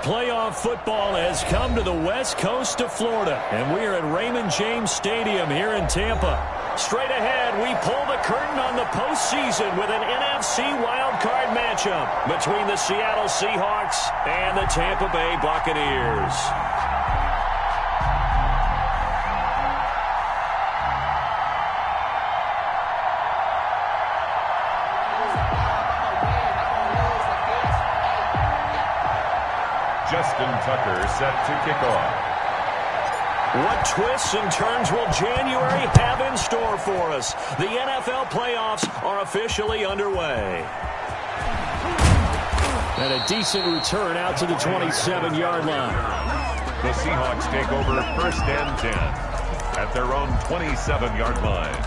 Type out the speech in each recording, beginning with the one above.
Playoff football has come to the west coast of Florida, and we are at Raymond James Stadium here in Tampa. Straight ahead, we pull the curtain on the postseason with an NFC wildcard matchup between the Seattle Seahawks and the Tampa Bay Buccaneers. Justin Tucker set to kick off. What twists and turns will January have in store for us? The NFL playoffs are officially underway. And a decent return out to the 27-yard line. The Seahawks take over 1st and 10 at their own 27-yard line.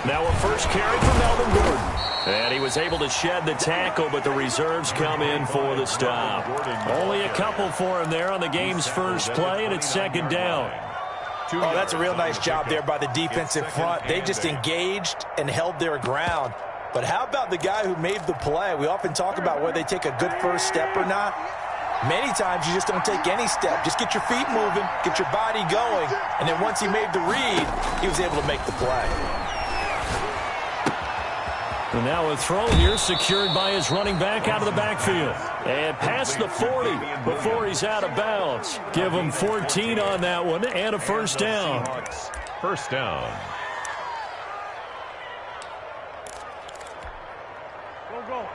Now a first carry for Melvin Gordon. And he was able to shed the tackle, but the reserves come in for the stop. Only a couple for him there on the game's first play, and it's 2nd down. Oh, that's a real nice job there by the defensive front. They just engaged and held their ground. But how about the guy who made the play? We often talk about whether they take a good first step or not. Many times you just don't take any step. Just get your feet moving, get your body going, and then once he made the read, he was able to make the play. And now a throw here secured by his running back out of the backfield. And past the 40 before he's out of bounds. Give him 14 on that one and a first down. First down. Go.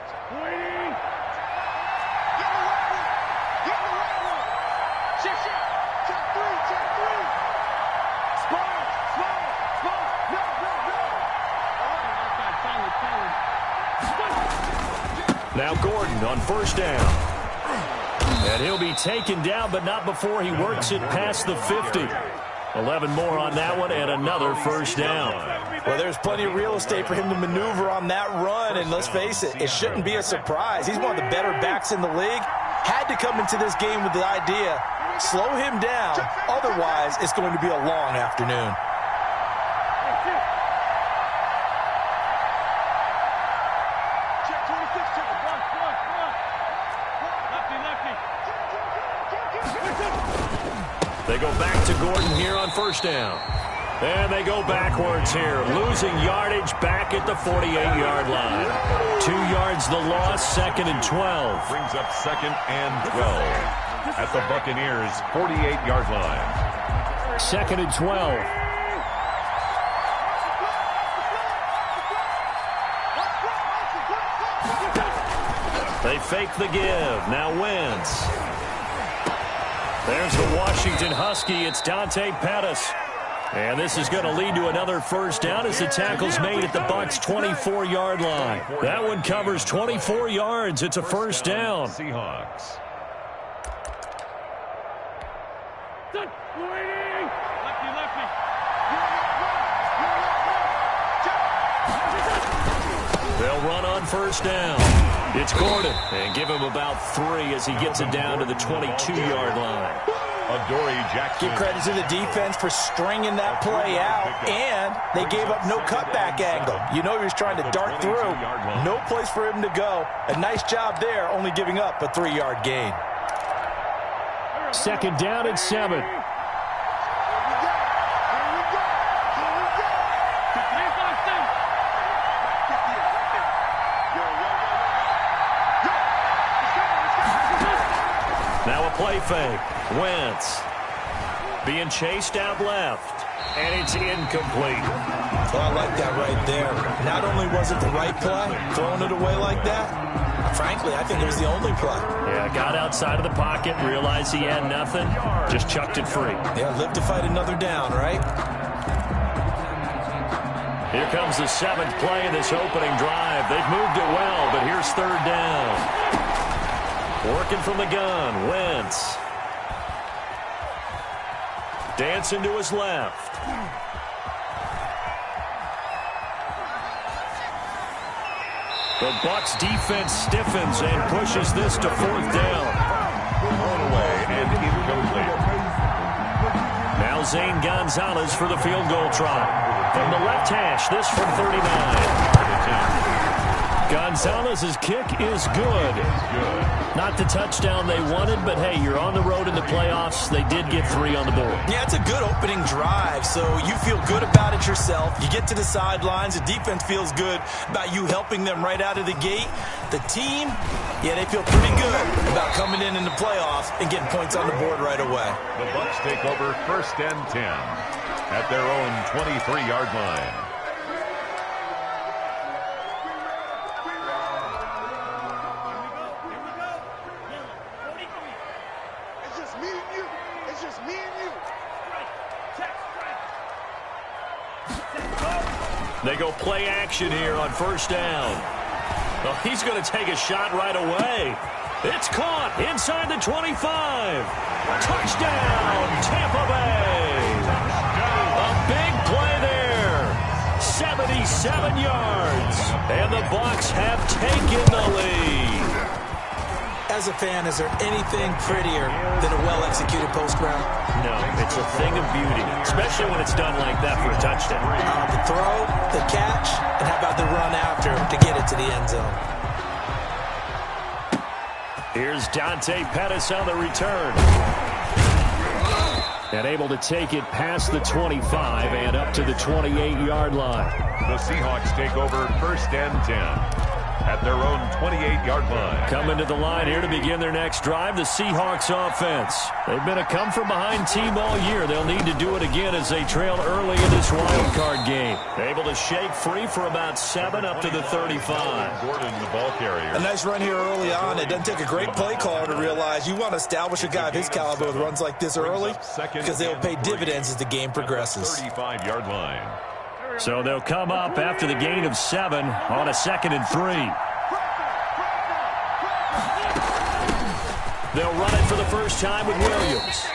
Now Gordon on first down. And he'll be taken down, but not before he works it past the 50. 11 more on that one and another first down. Well, there's plenty of real estate for him to maneuver on that run, and let's face it, it shouldn't be a surprise. He's one of the better backs in the league. Had to come into this game with the idea, slow him down, otherwise it's going to be a long afternoon. They go back to Gordon here on first down. And they go backwards here, losing yardage back at the 48-yard line. 2 yards the loss, 2nd and 12. Brings up 2nd and 12 at the Buccaneers' 48-yard line. 2nd and 12. They fake the give. Now Wentz. There's the Washington Husky. It's Dante Pettis. And this is going to lead to another first down as the tackle's made at the Bucs' 24-yard line. That one covers 24 yards. It's a first down. Seahawks. They'll run on first down. It's Gordon, and give him about 3 as he gets it down to the 22-yard line. Adoree Jackson. Give credit to the defense for stringing that play out, and they gave up no cutback angle. You know he was trying to dart through. No place for him to go. A nice job there, only giving up a 3-yard gain. 2nd down and 7. Now a play fake. Wentz being chased out left, and it's incomplete. Well, I like that right there. Not only was it the right play, throwing it away like that, frankly, I think it was the only play. Yeah, got outside of the pocket, realized he had nothing, just chucked it free. Yeah, live to fight another down, right? Here comes the 7th play of this opening drive. They've moved it well, but here's 3rd down. Working from the gun, Wentz. Dancing to his left. The Bucs defense stiffens and pushes this to 4th down. Thrown away and incomplete. Now Zane Gonzalez for the field goal try. From the left hash, this from 39. Gonzalez's kick is good. Not the touchdown they wanted, but hey, you're on the road in the playoffs. They did get 3 on the board. Yeah, it's a good opening drive, so you feel good about it yourself. You get to the sidelines. The defense feels good about you helping them right out of the gate. The team, yeah, they feel pretty good about coming in the playoffs and getting points on the board right away. The Bucs take over 1st and 10 at their own 23-yard line. They go play action here on 1st down. Oh, he's going to take a shot right away. It's caught inside the 25. Touchdown, Tampa Bay. A big play there. 77 yards. And the Bucs have taken the lead. As a fan, is there anything prettier than a well-executed post route? No, it's a thing of beauty, especially when it's done like that for a touchdown. The throw, the catch, and how about the run after to get it to the end zone? Here's Dante Pettis on the return. And able to take it past the 25 and up to the 28-yard line. The Seahawks take over 1st and 10 at their own 28-yard line. Coming to the line here to begin their next drive, the Seahawks offense. They've been a come-from-behind team all year. They'll need to do it again as they trailed early in this wild card game. Able to shake free for about 7 up to the 35. Gordon, the ball carrier. A nice run here early on. It doesn't take a great play caller to realize you want to establish a guy of his caliber with runs like this early because they'll pay dividends as the game progresses. 35-yard line. So they'll come up after the gain of 7 on a 2nd and 3. They'll run it for the first time with Williams.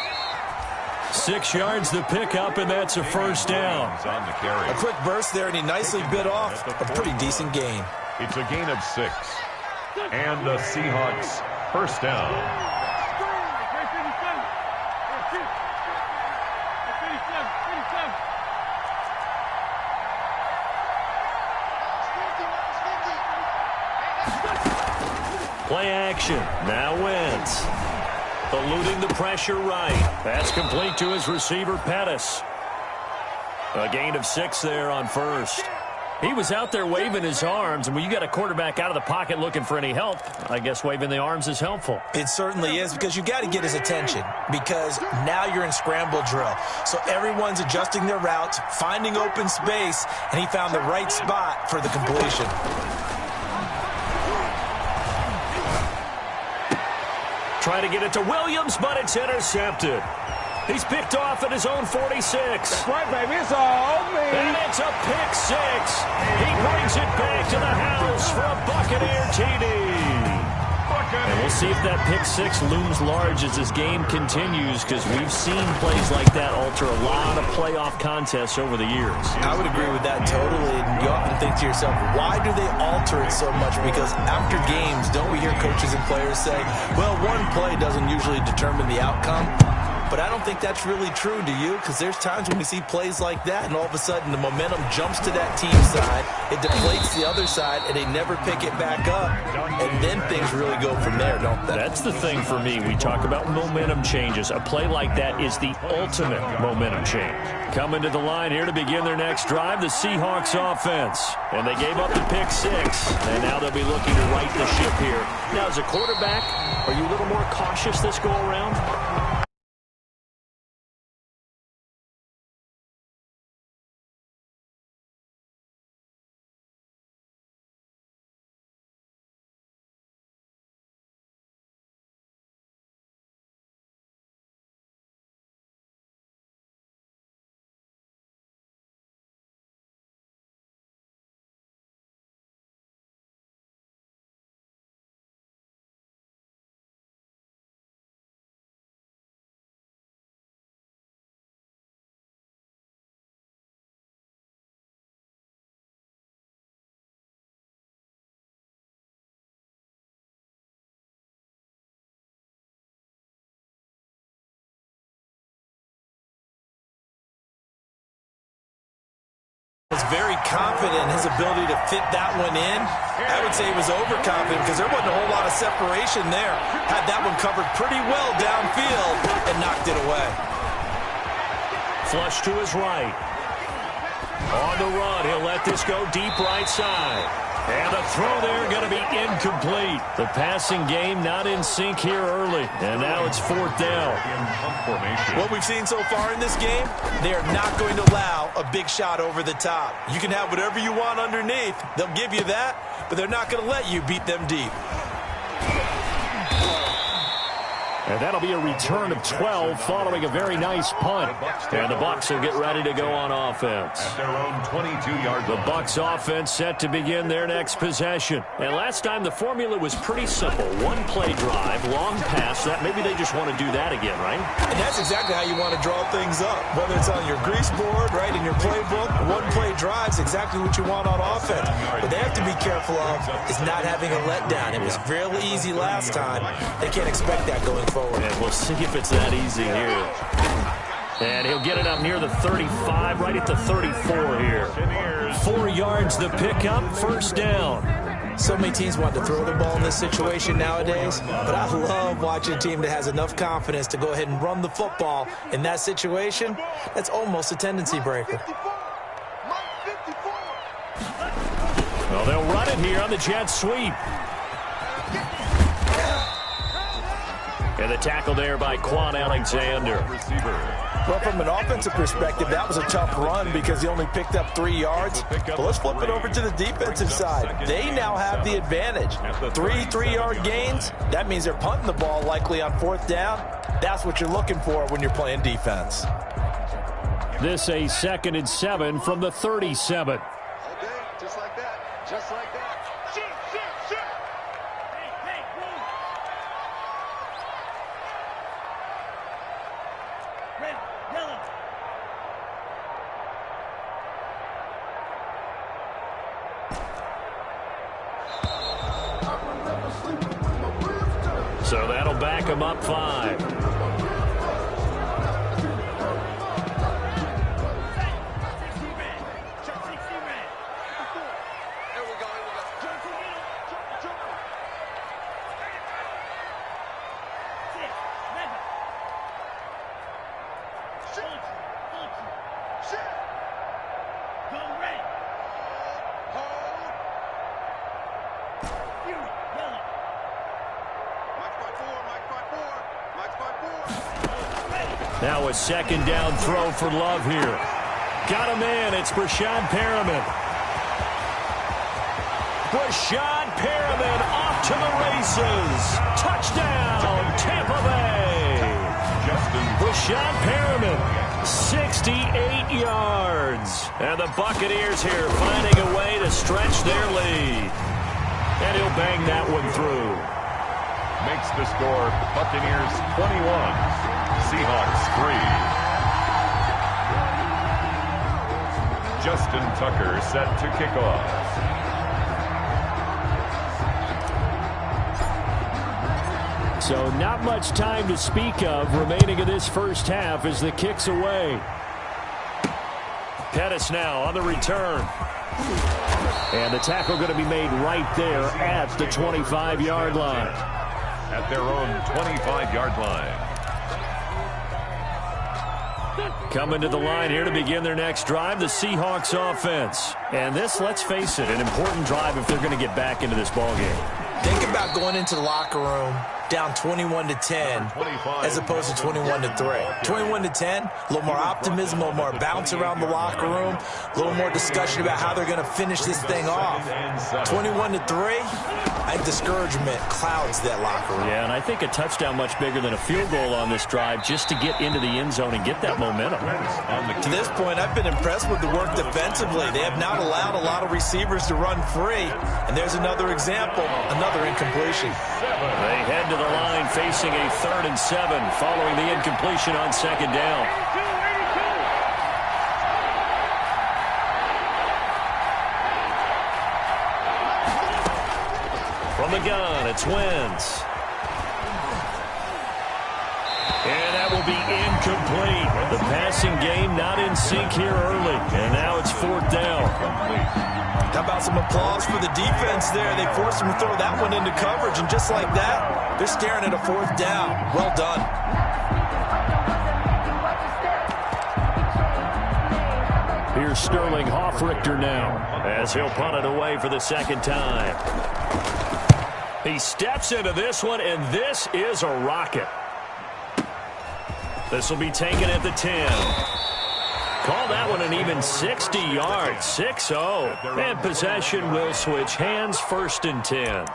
6 yards the pickup, and that's a 1st down. On the carry. A quick burst there, and he nicely bit off a pretty decent gain. It's a gain of 6. And the Seahawks 1st down. Play action. Now Wentz. Eluding the pressure right. That's complete to his receiver, Pettis. A gain of 6 there on 1st. He was out there waving his arms, and when you got a quarterback out of the pocket looking for any help, I guess waving the arms is helpful. It certainly is, because you got to get his attention, because now you're in scramble drill. So everyone's adjusting their routes, finding open space, and he found the right spot for the completion. Try to get it to Williams, but it's intercepted. He's picked off at his own 46. That's right, baby. It's all me. And it's a pick 6. He brings it back to the house for a Buccaneer TD. And we'll see if that pick 6 looms large as this game continues, because we've seen plays like that alter a lot of playoff contests over the years. I would agree with that totally. And you often think to yourself, why do they alter it so much? Because after games, don't we hear coaches and players say, well, one play doesn't usually determine the outcome? But I don't think that's really true, do you? Because there's times when we see plays like that, and all of a sudden the momentum jumps to that team side, it deflates the other side, and they never pick it back up. And then things really go from there, don't they? That's the thing for me. We talk about momentum changes. A play like that is the ultimate momentum change. Coming to the line here to begin their next drive, the Seahawks offense. And they gave up the pick 6, and now they'll be looking to right the ship here. Now, as a quarterback, are you a little more cautious this go around? very confident in his ability to fit that one in. I would say he was overconfident because there wasn't a whole lot of separation there. Had that one covered pretty well downfield and knocked it away. Flush to his right. On the run, he'll let this go deep right side. And the throw there going to be incomplete. The passing game not in sync here early. And now it's 4th down. What we've seen so far in this game, they are not going to allow a big shot over the top. You can have whatever you want underneath. They'll give you that, but they're not going to let you beat them deep. And that'll be a return of 12 following a very nice punt. And the Bucs will get ready to go on offense. At their own 22-yard The Bucs offense set to begin their next possession. And last time the formula was pretty simple. One-play drive, long pass. That maybe they just want to do that again, right? And that's exactly how you want to draw things up. Whether it's on your grease board, right, in your playbook, one-play drive is exactly what you want on offense. What they have to be careful of is not having a letdown. It was fairly easy last time. They can't expect that going forward. And we'll see if it's that easy here. And he'll get it up near the 35, right at the 34 here. 4 yards the pickup, 1st down. So many teams want to throw the ball in this situation nowadays, but I love watching a team that has enough confidence to go ahead and run the football in that situation. That's almost a tendency breaker. Well, they'll run it here on the jet sweep. And the tackle there by Quan Alexander. Well, from an offensive perspective, that was a tough run because he only picked up 3 yards. But let's flip it over to the defensive side. They now have the advantage. 3-3-yard gains, that means they're punting the ball likely on 4th down. That's what you're looking for when you're playing defense. This a 2nd and 7 from the 37. Okay, just like that. Just like that. So that'll back him up 5. Now a 2nd down throw for Love here. Got him in. It's Brashad Perriman. Brashad Perriman off to the races. Touchdown, Tampa Bay. Brashad Perriman, 68 yards. And the Buccaneers here finding a way to stretch their lead. And he'll bang that one through. makes the score Buccaneers 21. Seahawks 3. Justin Tucker set to kick off. So not much time to speak of remaining in this first half as the kick's away. Pettis now on the return. And the tackle going to be made right there at the 25-yard line. At their own 25-yard line. Coming to the line here to begin their next drive, the Seahawks offense. And this, let's face it, an important drive if they're going to get back into this ballgame. Think about going into the locker room down 21-10 as opposed to 21-3. 21-10, a little more optimism, a little more bounce around the locker room, a little more discussion about how they're going to finish this thing off. 21-3, I think discouragement clouds that locker room. Yeah, and I think a touchdown much bigger than a field goal on this drive just to get into the end zone and get that momentum. To this point, I've been impressed with the work defensively. They have not allowed a lot of receivers to run free. And there's another example, another incompletion. They head to the line facing a 3rd and 7 following the incompletion on 2nd down. From the gun, it's Wentz. And that will be incomplete. The passing game not in sync here early. And now it's 4th down. How about some applause for the defense there? They forced him to throw that one into coverage, and just like that, they're staring at a 4th down. Well done. Here's Sterling Hoffrichter now as he'll punt it away for the 2nd time. He steps into this one, and this is a rocket. This will be taken at the 10. Call that one an even 60 yards, 6-0. And possession will switch hands, 1st and 10.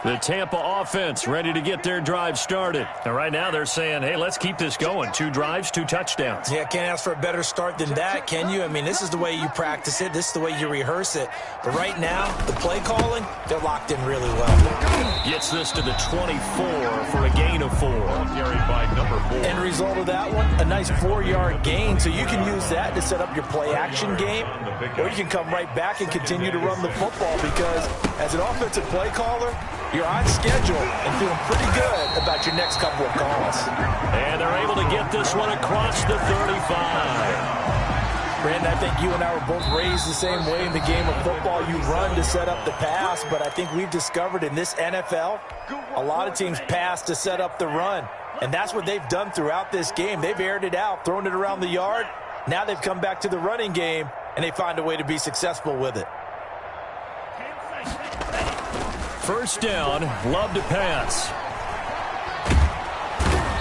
The Tampa offense ready to get their drive started. And right now they're saying, hey, let's keep this going. 2 drives, 2 touchdowns. Yeah, can't ask for a better start than that, can you? I mean, this is the way you practice it. This is the way you rehearse it. But right now, the play calling, they're locked in really well. Gets this to the 24 for a gain of 4. By number 4. End result of that one, a nice 4-yard gain. So you can use that to set up your play-action game. Or you can come right back and continue to run the football because as an offensive play caller, you're on schedule and feeling pretty good about your next couple of calls. And they're able to get this one across the 35. Brandon, I think you and I were both raised the same way in the game of football. You run to set up the pass, but I think we've discovered in this NFL, a lot of teams pass to set up the run. And that's what they've done throughout this game. They've aired it out, thrown it around the yard. Now they've come back to the running game, and they find a way to be successful with it. 1st down, Love to pass.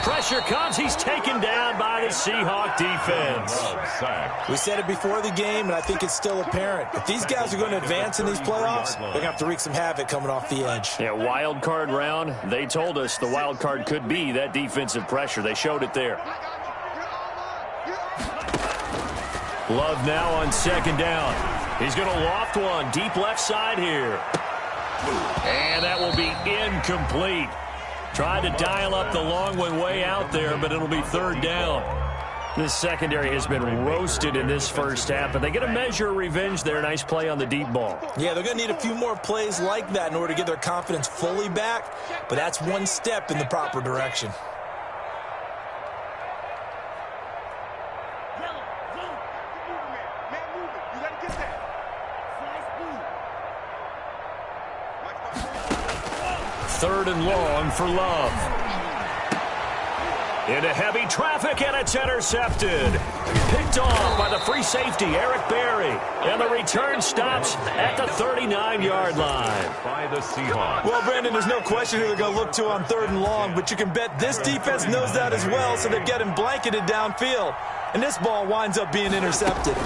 Pressure comes. He's taken down by the Seahawk defense. We said it before the game, and I think it's still apparent. If these guys are going to advance in these playoffs, they're going to have to wreak some havoc coming off the edge. Yeah, wild card round. They told us the wild card could be that defensive pressure. They showed it there. Love now on 2nd down. He's going to loft one deep left side here. And that will be incomplete. Tried to dial up the long one way out there, but it'll be 3rd down. This secondary has been roasted in this first half, but they get a measure of revenge there. Nice play on the deep ball. Yeah, they're going to need a few more plays like that in order to get their confidence fully back, but that's one step in the proper direction. Third and long for Love. Into heavy traffic, and it's intercepted. Picked off by the free safety, Eric Berry. And the return stops at the 39-yard line. By the Seahawks. Well, Brandon, there's no question who they're going to look to on 3rd and long, but you can bet this defense knows that as well, so they're getting blanketed downfield. And this ball winds up being intercepted.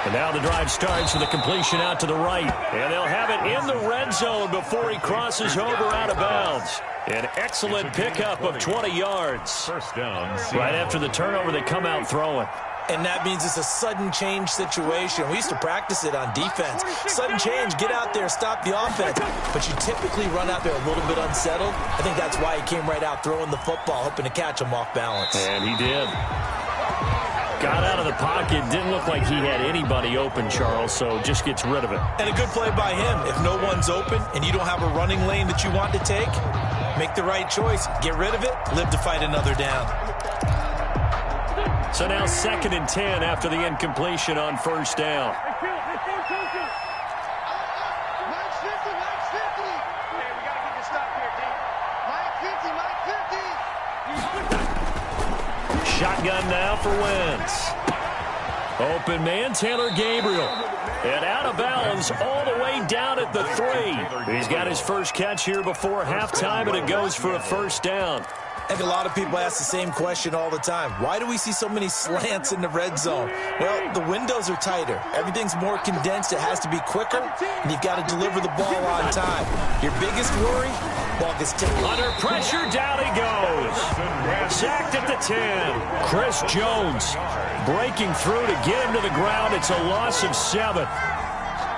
And now the drive starts with a completion out to the right. And they'll have it in the red zone before he crosses over out of bounds. An excellent pickup of 20 yards. 1st down. Right after the turnover, they come out throwing. And that means it's a sudden change situation. We used to practice it on defense. Sudden change, get out there, stop the offense. But you typically run out there a little bit unsettled. I think that's why he came right out throwing the football, hoping to catch him off balance. And he did. Got out of the pocket. Didn't look like he had anybody open, Charles, so just gets rid of it. And a good play by him. If no one's open and you don't have a running lane that you want to take, make the right choice. Get rid of it. Live to fight another down. So now 2nd and 10 after the incompletion on 1st down. Shotgun now for Wentz. Open man, Taylor Gabriel. And out of bounds all the way down at the 3. He's got his first catch here before halftime, and it goes for a 1st down. I think a lot of people ask the same question all the time. Why do we see so many slants in the red zone? Well, the windows are tighter. Everything's more condensed. It has to be quicker, and you've got to deliver the ball on time. Your biggest worry, ball gets tipped. Under pressure, down he goes. Sacked at the 10. Chris Jones breaking through to get him to the ground. It's a loss of 7.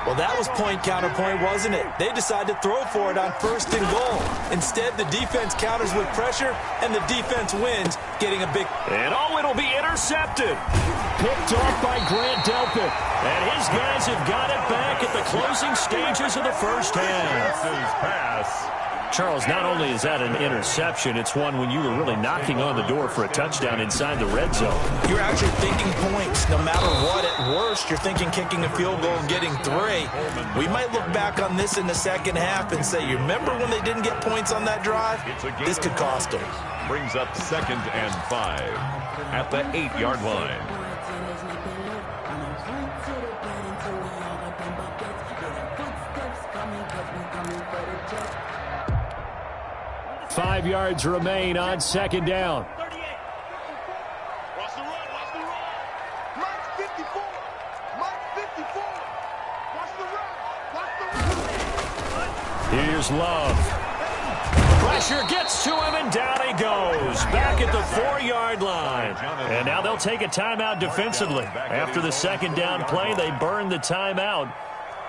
Well, that was point counterpoint, wasn't it? They decided to throw for it on 1st and goal. Instead, the defense counters with pressure, and the defense wins, getting a big... And it'll be intercepted. Picked off by Grant Delpit. And his guys have got it back at the closing stages of the first half. Charles, not only is that an interception, it's one when you were really knocking on the door for a touchdown inside the red zone. You're actually thinking points. No matter what, at worst, you're thinking kicking a field goal and getting 3. We might look back on this in the second half and say, you remember when they didn't get points on that drive? This could cost them. Brings up 2nd and 5 at the 8-yard line. 5 yards remain on 2nd down. Watch the run. Mike 54. Mike 54. Watch the run. Here's Love. Pressure gets to him, and down he goes. Back at the 4-yard line. And now they'll take a timeout defensively. After the 2nd down play, they burn the timeout,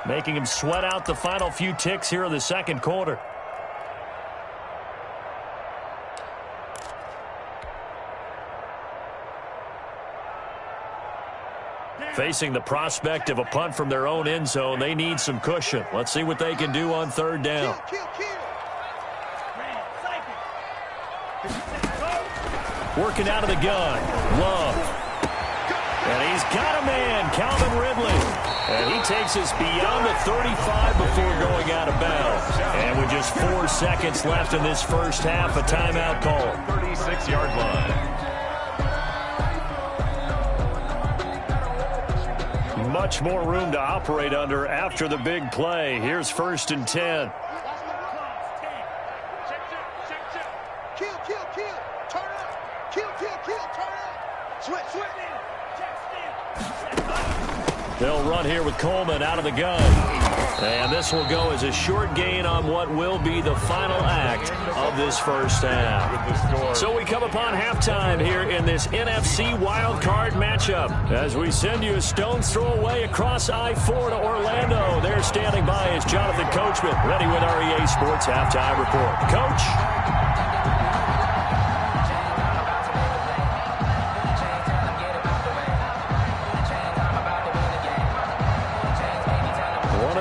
making him sweat out the final few ticks here in the 2nd quarter. Facing the prospect of a punt from their own end zone, they need some cushion. Let's see what they can do on 3rd down. Working out of the gun, Love. And he's got a man, Calvin Ridley. And he takes us beyond the 35 before going out of bounds. And with just 4 seconds left in this first half, a timeout call. 36-yard line. Much more room to operate under after the big play. Here's 1st and 10. Kill. Turn up. Kill. Turn up. Switch. They'll run here with Coleman out of the gun. And this will go as a short gain on what will be the final act of this first half. So we come upon halftime here in this NFC wildcard matchup. As we send you a stone's throw away across I-4 to Orlando. There standing by is Jonathan Coachman, ready with our EA Sports Halftime Report. Coach?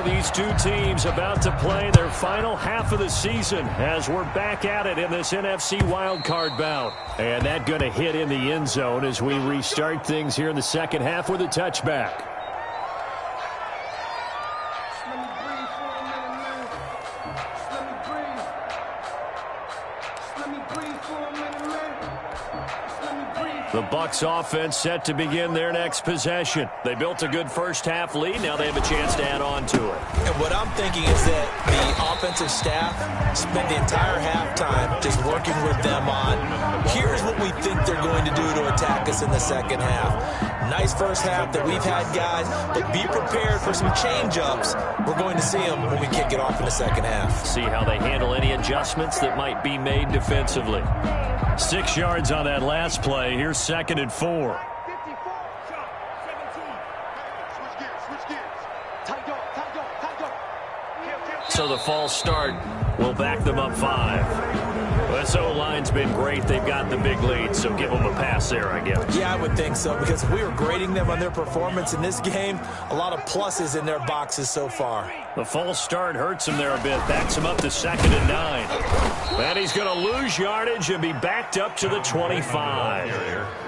These two teams about to play their final half of the season as we're back at it in this NFC wildcard bout. And that going to hit in the end zone as we restart things here in the 2nd half with a touchback. The Bucs offense set to begin their next possession. They built a good first half lead. Now they have a chance to add on to it. And what I'm thinking is that the offensive staff spent the entire halftime just working with them on, here's what we think they're going to do to attack us in the 2nd half. Nice first half that we've had, guys, but be prepared for some change-ups. We're going to see them when we kick it off in the 2nd half. See how they handle any adjustments that might be made defensively. 6 yards on that last play. Here's 2nd and 4. So the false start will back them up 5. This O-line's been great. They've got the big lead, so give them a pass there, I guess. Yeah, I would think so, because if we were grading them on their performance in this game, a lot of pluses in their boxes so far. The false start hurts him there a bit. Backs him up to 2nd and 9. And he's going to lose yardage and be backed up to the 25.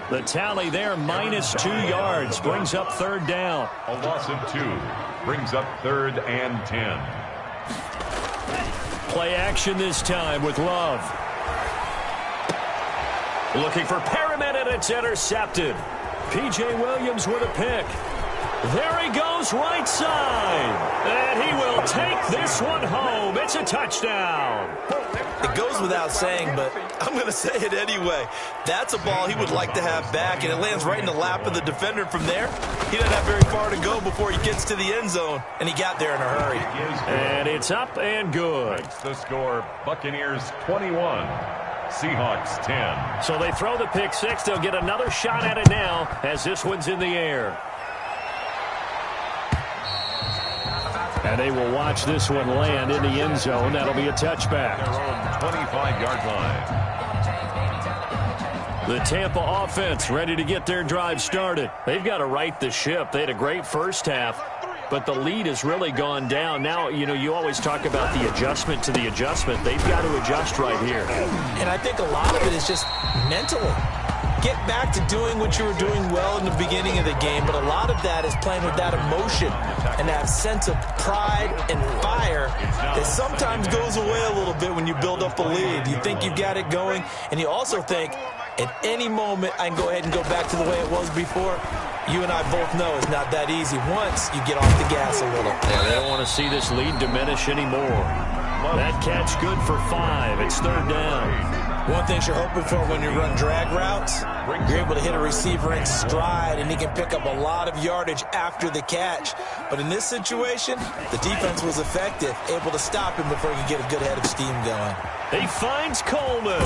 The tally there, minus 2 yards, brings up 3rd down. A loss of 2 brings up 3rd and 10. Play action this time with Love. Looking for Perriman, and it's intercepted. P.J. Williams with a pick. There he goes, right side. And he will take this one home. It's a touchdown. It goes without saying, but I'm going to say it anyway. That's a ball he would like to have back, and it lands right in the lap of the defender from there. He doesn't have very far to go before he gets to the end zone, and he got there in a hurry. And it's up and good. Makes the score Buccaneers 21. Seahawks 10. So they throw the pick 6. They'll get another shot at it now as this one's in the air. And they will watch this one land in the end zone. That'll be a touchback. Their own 25-yard line. The Tampa offense ready to get their drive started. They've got to right the ship. They had a great first half, but the lead has really gone down. Now, you know, you always talk about the adjustment to the adjustment. They've got to adjust right here. And I think a lot of it is just mentally. Get back to doing what you were doing well in the beginning of the game, but a lot of that is playing with that emotion and that sense of pride and fire that sometimes goes away a little bit when you build up a lead. You think you've got it going, and you also think, at any moment, I can go ahead and go back to the way it was before. You and I both know it's not that easy once you get off the gas a little. Yeah, they don't want to see this lead diminish anymore. That catch good for 5. It's third down. One thing you're hoping for when you run drag routes, you're able to hit a receiver in stride, and he can pick up a lot of yardage after the catch. But in this situation, the defense was effective, able to stop him before he could get a good head of steam going. He finds Coleman.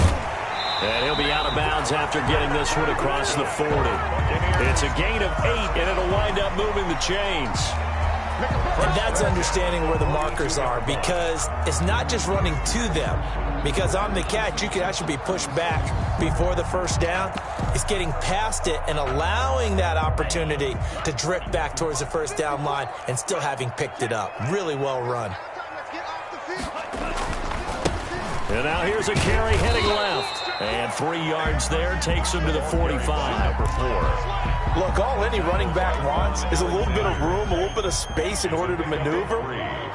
And he'll be out of bounds after getting this one across the 40. It's a gain of 8, and it'll wind up moving the chains. And that's understanding where the markers are, because it's not just running to them. Because on the catch, you could actually be pushed back before the first down. It's getting past it and allowing that opportunity to drift back towards the first down line and still having picked it up. Really well run. And now here's a carry heading left. And 3 yards there takes him to the 45. Look, all any running back wants is a little bit of room, a little bit of space in order to maneuver.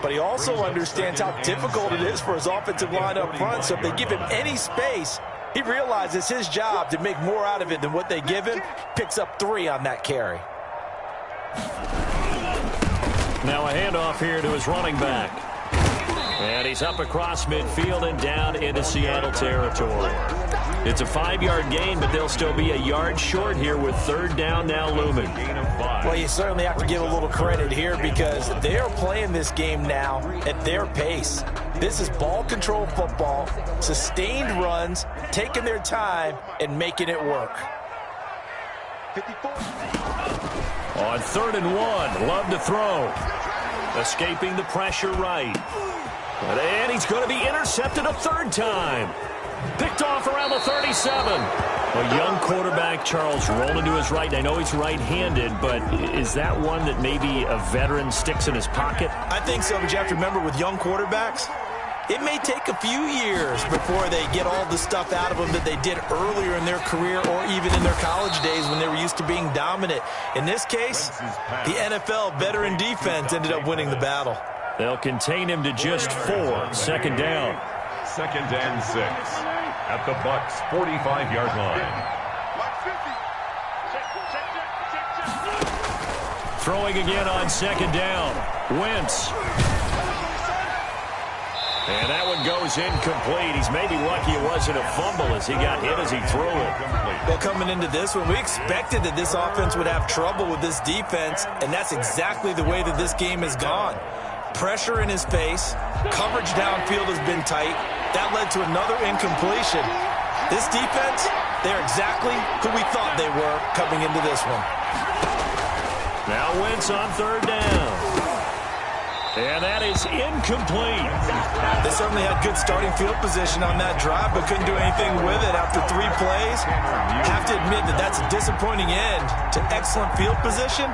But he also understands how difficult it is for his offensive line up front. So if they give him any space, he realizes his job to make more out of it than what they give him. Picks up 3 on that carry. Now a handoff here to his running back. And he's up across midfield and down into Seattle territory. It's a 5-yard gain, but they'll still be a yard short here with third down now looming. Well, you certainly have to give a little credit here because they are playing this game now at their pace. This is ball control football, sustained runs, taking their time and making it work. 54. On 3rd and 1, Love to throw. Escaping the pressure right. And he's going to be intercepted a 3rd time. Picked off around the 37. A young quarterback, Charles, rolling to his right. I know he's right-handed, but is that one that maybe a veteran sticks in his pocket? I think so, but you have to remember with young quarterbacks, it may take a few years before they get all the stuff out of them that they did earlier in their career or even in their college days when they were used to being dominant. In this case, the NFL veteran defense ended up winning the battle. They'll contain him to just 4. 2nd down. 2nd and 6 at the Bucs' 45-yard line. Throwing again on 2nd down. Wentz. And that one goes incomplete. He's maybe lucky it wasn't a fumble as he got hit as he threw it. Well, coming into this one, we expected that this offense would have trouble with this defense, and that's exactly the way that this game has gone. Pressure in his face. Coverage downfield has been tight. That led to another incompletion. This defense, they're exactly who we thought they were coming into this one. Now Wentz on 3rd down. And that is incomplete. They certainly had good starting field position on that drive, but couldn't do anything with it after 3 plays. Have to admit that that's a disappointing end to excellent field position.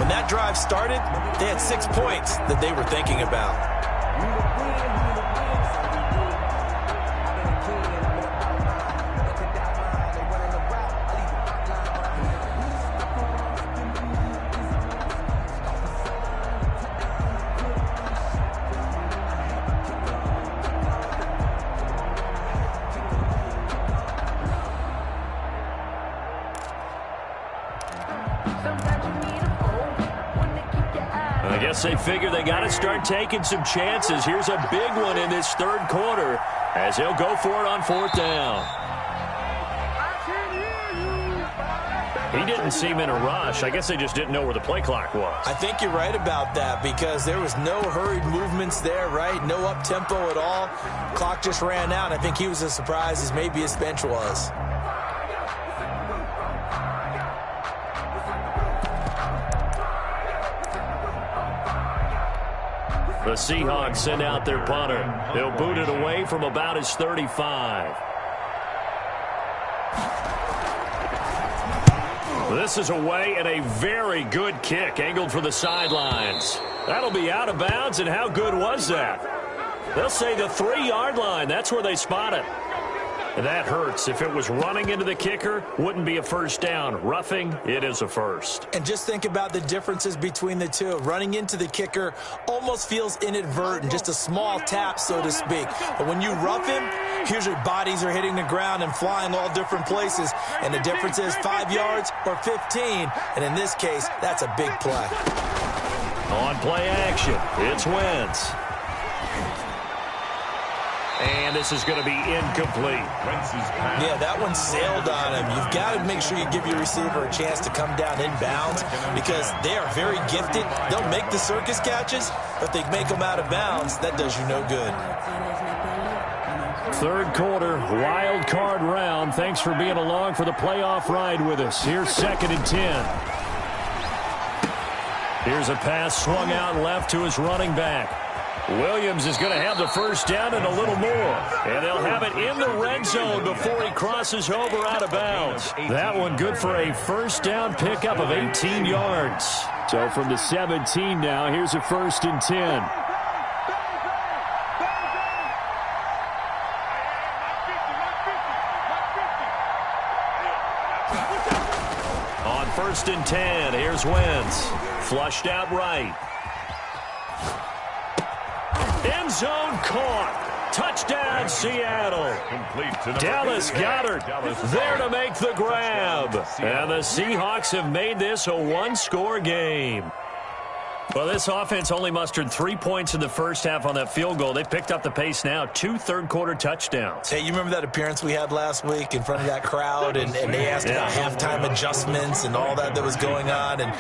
When that drive started, they had 6 points that they were thinking about. I guess they figure they got to start taking some chances. Here's a big one in this 3rd quarter as they'll go for it on 4th down. He didn't seem in a rush. I guess they just didn't know where the play clock was. I think you're right about that because there was no hurried movements there, right? No up-tempo at all. Clock just ran out. I think he was as surprised as maybe his bench was. The Seahawks send out their punter. He'll boot it away from about his 35. This is away and a very good kick angled for the sidelines. That'll be out of bounds, and how good was that? They'll say the 3-yard line. That's where they spot it. And that hurts. If it was running into the kicker, wouldn't be a first down. Roughing, it is a first. And just think about the differences between the two. Running into the kicker almost feels inadvertent, just a small tap, so to speak. But when you rough him, here's your bodies are hitting the ground and flying all different places. And the difference is 5 yards or 15. And in this case, that's a big play. On play action, it's Wentz. And this is going to be incomplete. Yeah, that one sailed on him. You've got to make sure you give your receiver a chance to come down inbounds because they are very gifted. They'll make the circus catches, but they make them out of bounds. That does you no good. Third quarter, wild card round. Thanks for being along for the playoff ride with us. Here's 2nd and 10. Here's a pass swung out left to his running back. Williams is going to have the first down and a little more. And they'll have it in the red zone before he crosses over out of bounds. That one good for a first down pickup of 18 yards. So from the 17 now, here's a 1st and 10. On 1st and 10, here's Wentz. Flushed out right. End zone caught. Touchdown, Seattle. Dallas Goedert there to make the grab. And the Seahawks have made this a one-score game. Well, this offense only mustered 3 points in the first half on that field goal. They picked up the pace now. 2 third-quarter touchdowns. Hey, you remember that appearance we had last week in front of that crowd, and they asked about halftime adjustments and all that was going on, and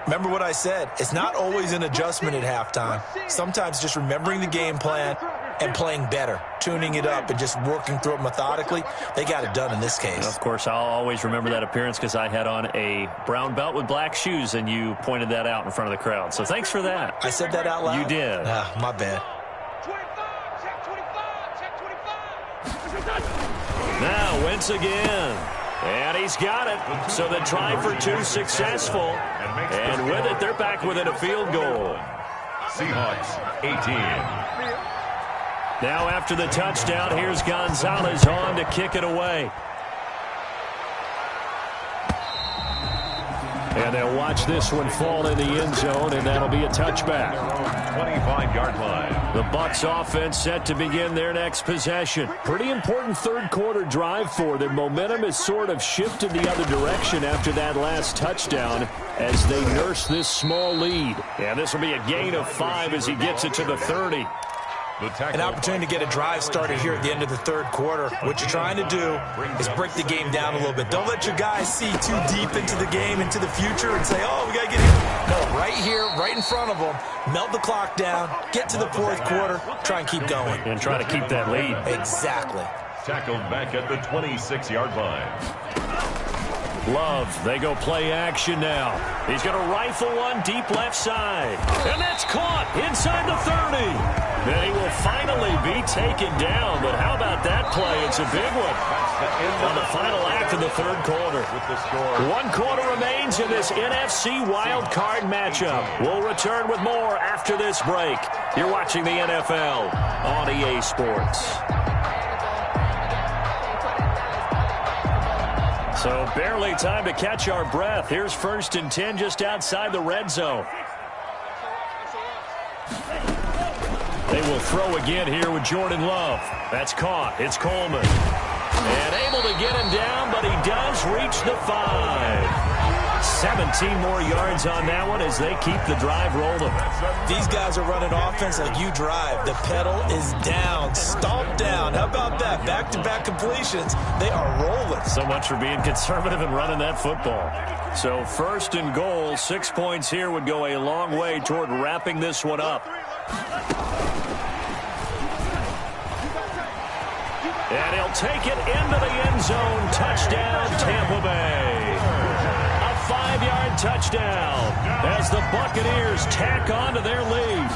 remember what I said. It's not always an adjustment at halftime. Sometimes just remembering the game plan and playing better, tuning it up and just working through it methodically. They got it done in this case. Of course, I'll always remember that appearance because I had on a brown belt with black shoes, and you pointed that out in front of the crowd. So thanks for that. I said that out loud? You did. My bad. Now, Wentz again. And he's got it. So the try for 2 successful. And with it, they're back within a field goal. Seahawks 18. Now after the touchdown, here's Gonzalez on to kick it away. And they'll watch this one fall in the end zone, and that'll be a touchback. 25-yard line. The Bucs offense set to begin their next possession. Pretty important third-quarter drive for them. Momentum has sort of shifted the other direction after that last touchdown as they nurse this small lead. And this will be a gain of 5 as he gets it to the 30. An opportunity to get a drive started here at the end of the third quarter. What you're trying to do is break the game down a little bit. Don't let your guys see too deep into the game, into the future, and say, oh, we got to get here. No, right here, right in front of them, melt the clock down, get to the fourth quarter, try and keep going. And try to keep that lead. Exactly. Tackled back at the 26-yard line. Love, they go play action now. He's going to rifle one deep left side. And that's caught inside the 30. Then he will finally be taken down. But how about that play? It's a big one. On the final act of the third quarter. 1 quarter remains in this NFC wild card matchup. We'll return with more after this break. You're watching the NFL on EA Sports. So barely time to catch our breath. Here's 1st and 10 just outside the red zone. They will throw again here with Jordan Love. That's caught. It's Coleman. And able to get him down, but he does reach the 5. 17 more yards on that one as they keep the drive rolling. These guys are running offense like you drive. The pedal is down, stomped down. How about that? Back-to-back completions. They are rolling. So much for being conservative and running that football. So 1st and goal, 6 points here would go a long way toward wrapping this one up. And he'll take it into the end zone. Touchdown, Tampa Bay. A 5-yard touchdown as the Buccaneers tack on to their lead.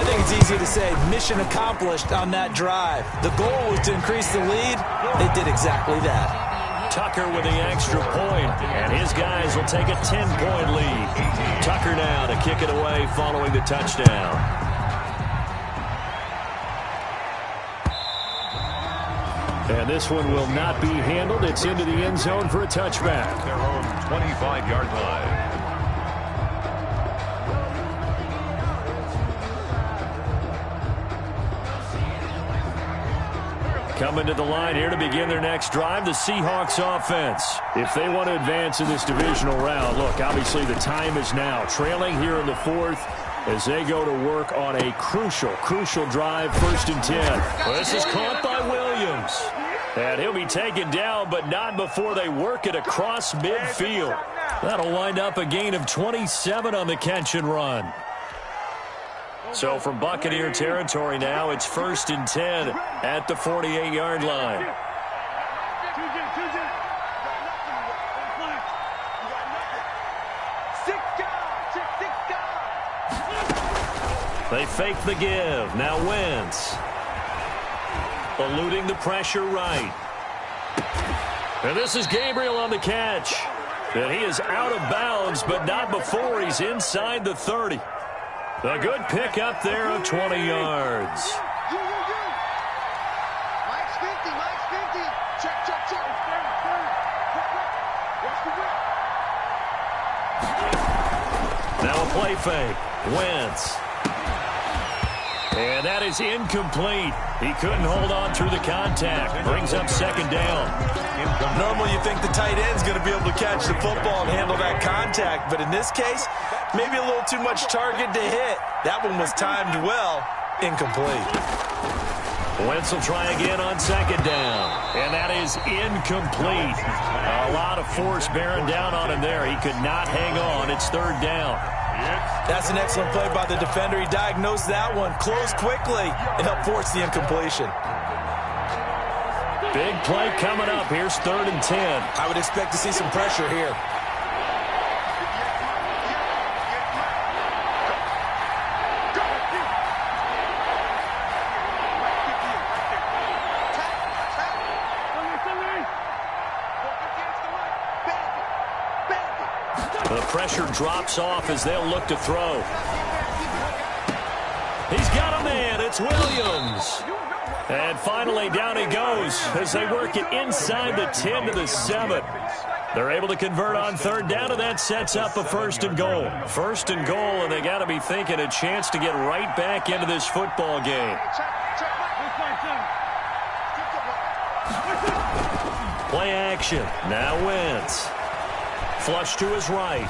I think it's easy to say mission accomplished on that drive. The goal was to increase the lead. They did exactly that. Tucker with the extra point, and his guys will take a 10-point lead. Tucker now to kick it away following the touchdown. And this one will not be handled. It's into the end zone for a touchback. Their own 25-yard line. Coming to the line here to begin their next drive, the Seahawks offense. If they want to advance in this divisional round, look, obviously the time is now. Trailing here in the fourth as they go to work on a crucial drive, 1st and 10. Well, this is caught by Williams. And he'll be taken down, but not before they work it across midfield. That'll wind up a gain of 27 on the catch and run. So from Buccaneer territory now, it's 1st and 10 at the 48-yard line. They fake the give. Now Wentz. Eluding the pressure right. And this is Gabriel on the catch. And he is out of bounds, but not before he's inside the 30. A good pick up there of 20 yards. Mike's 50. Check. Now a play fake. Wentz. And that is incomplete. He couldn't hold on through the contact. Brings up 2nd down. Normally you think the tight end's going to be able to catch the football and handle that contact, but in this case, maybe a little too much target to hit. That one was timed well. Incomplete. Wentz will try again on 2nd down. And that is incomplete. A lot of force bearing down on him there. He could not hang on. It's 3rd down. That's an excellent play by the defender. He diagnosed that one, closed quickly, and helped force the incompletion. Big play coming up. Here's 3rd and 10. I would expect to see some pressure here. The pressure drops off as they'll look to throw. He's got a man. It's Williams. And finally, down he goes as they work it inside the 10 to the 7. They're able to convert on 3rd down, and that sets up a 1st and goal. 1st and goal, and they got to be thinking a chance to get right back into this football game. Play action. Now Wentz. Flush to his right.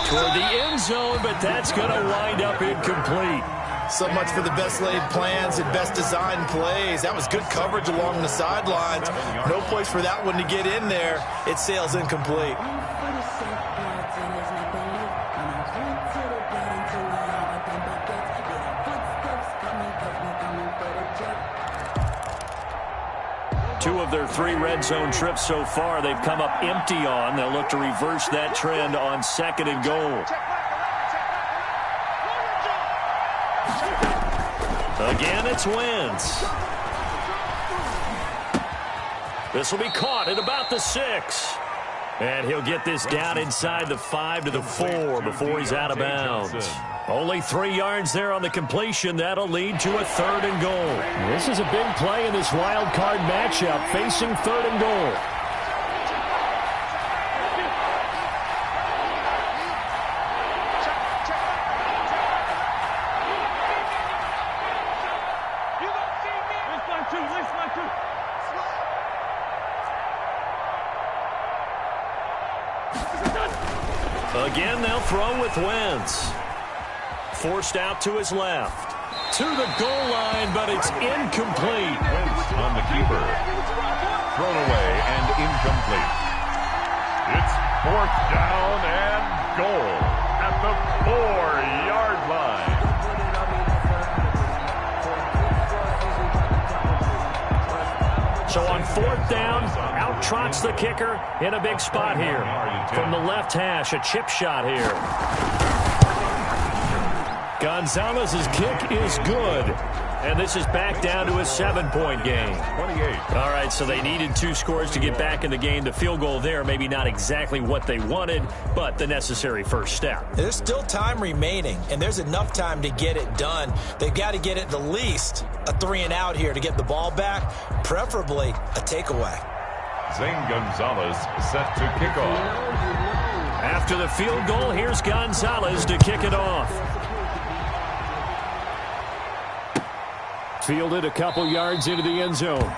Toward the end zone, but that's going to wind up incomplete. So much for the best laid plans and best designed plays. That was good coverage along the sidelines. No place for that one to get in there. It sails incomplete. Two of their 3 red zone trips so far, they've come up empty on. They'll look to reverse that trend on 2nd and goal. Again, it's Wentz. This will be caught at about the 6. And he'll get this down inside the 5 to the 4 before he's out of bounds. Only 3 yards there on the completion. That'll lead to a 3rd and goal. This is a big play in this wild card matchup, facing 3rd and goal. Again, they'll throw with Wentz. Forced out to his left. To the goal line, but it's incomplete. Wentz on the keeper. Thrown away and incomplete. It's 4th down and goal at the 4-yard line. So on 4th down, out trots the kicker in a big spot here. From the left hash, a chip shot here. Gonzalez's kick is good. And this is back down to a 7-point game. 28. All right, so they needed 2 scores to get back in the game. The field goal there, maybe not exactly what they wanted, but the necessary first step. There's still time remaining, and there's enough time to get it done. They've got to get it the least a 3-and-out here to get the ball back, preferably a takeaway. Zane Gonzalez set to kick off. After the field goal, here's Gonzalez to kick it off. Fielded a couple yards into the end zone.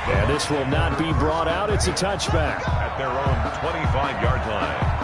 And this will not be brought out. It's a touchback. At their own 25-yard line.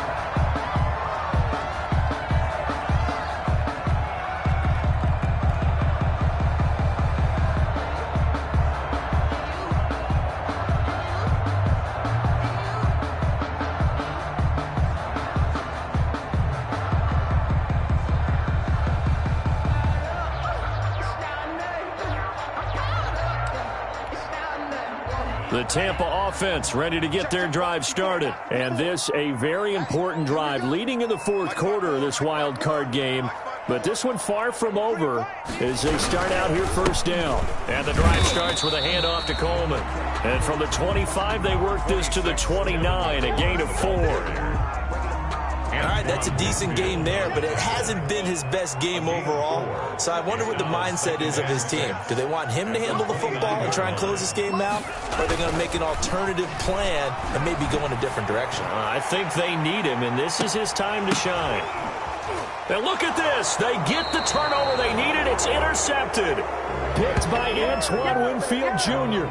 The Tampa offense ready to get their drive started. And this a very important drive leading in the 4th quarter of this wild card game. But this one far from over as they start out here 1st down. And the drive starts with a handoff to Coleman. And from the 25, they work this to the 29, a gain of 4. All right, that's a decent game there, but it hasn't been his best game overall. So I wonder what the mindset is of his team. Do they want him to handle the football and try and close this game out? Or are they going to make an alternative plan and maybe go in a different direction? I think they need him, and this is his time to shine. Now look at this. They get the turnover they needed. It's intercepted. Picked by Antoine Winfield Jr.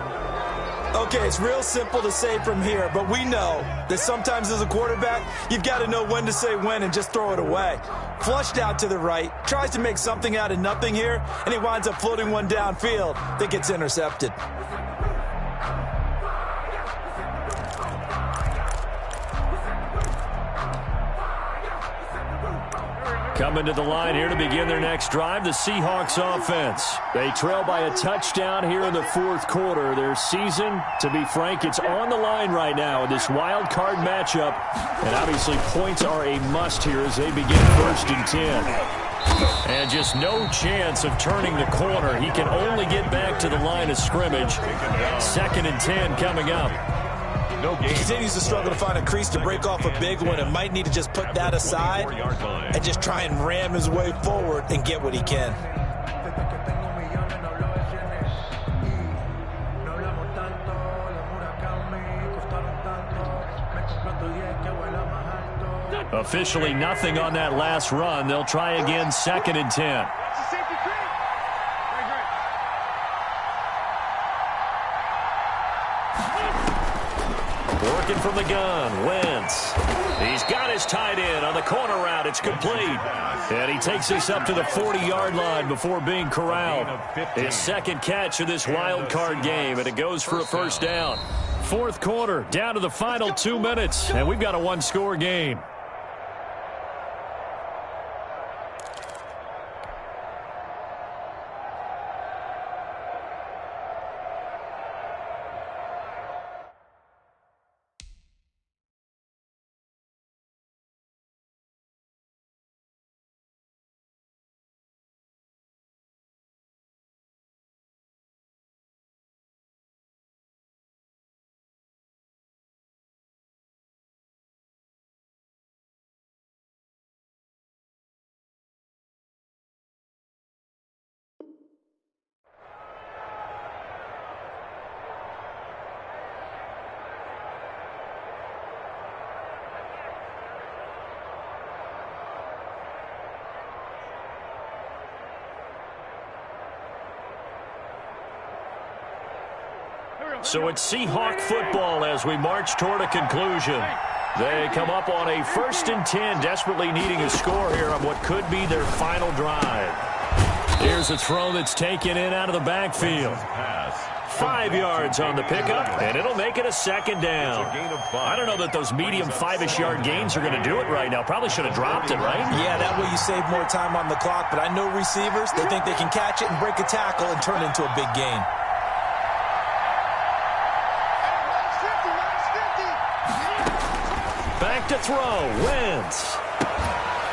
Okay, it's real simple to say from here, but we know that sometimes as a quarterback, you've got to know when to say when and just throw it away. Flushed out to the right, tries to make something out of nothing here, and he winds up floating one downfield that gets intercepted. Coming to the line here to begin their next drive, the Seahawks offense. They trail by a touchdown here in the 4th quarter. Their season, to be frank, it's on the line right now in this wild card matchup. And obviously points are a must here as they begin 1st and 10. And just no chance of turning the corner. He can only get back to the line of scrimmage. 2nd and 10 coming up. He continues to struggle to find a crease to break off a big one and might need to just put that aside and just try and ram his way forward and get what he can. Officially nothing on that last run. They'll try again 2nd and 10. Working from the gun, Wentz. He's got his tight end on the corner route. It's complete. And he takes this up to the 40-yard line before being corralled. His 2nd catch of this wild card game, and it goes for a 1st down. 4th quarter, down to the final 2 minutes, and we've got a 1-score game. So it's Seahawk football as we march toward a conclusion. They come up on a 1st and 10, desperately needing a score here on what could be their final drive. Here's a throw that's taken in out of the backfield. 5 yards on the pickup, and it'll make it a 2nd down. I don't know that those medium 5-ish yard gains are going to do it right now. Probably should have dropped it, right? Yeah, that way you save more time on the clock, but I know receivers, they think they can catch it and break a tackle and turn it into a big gain. back to throw. Wentz.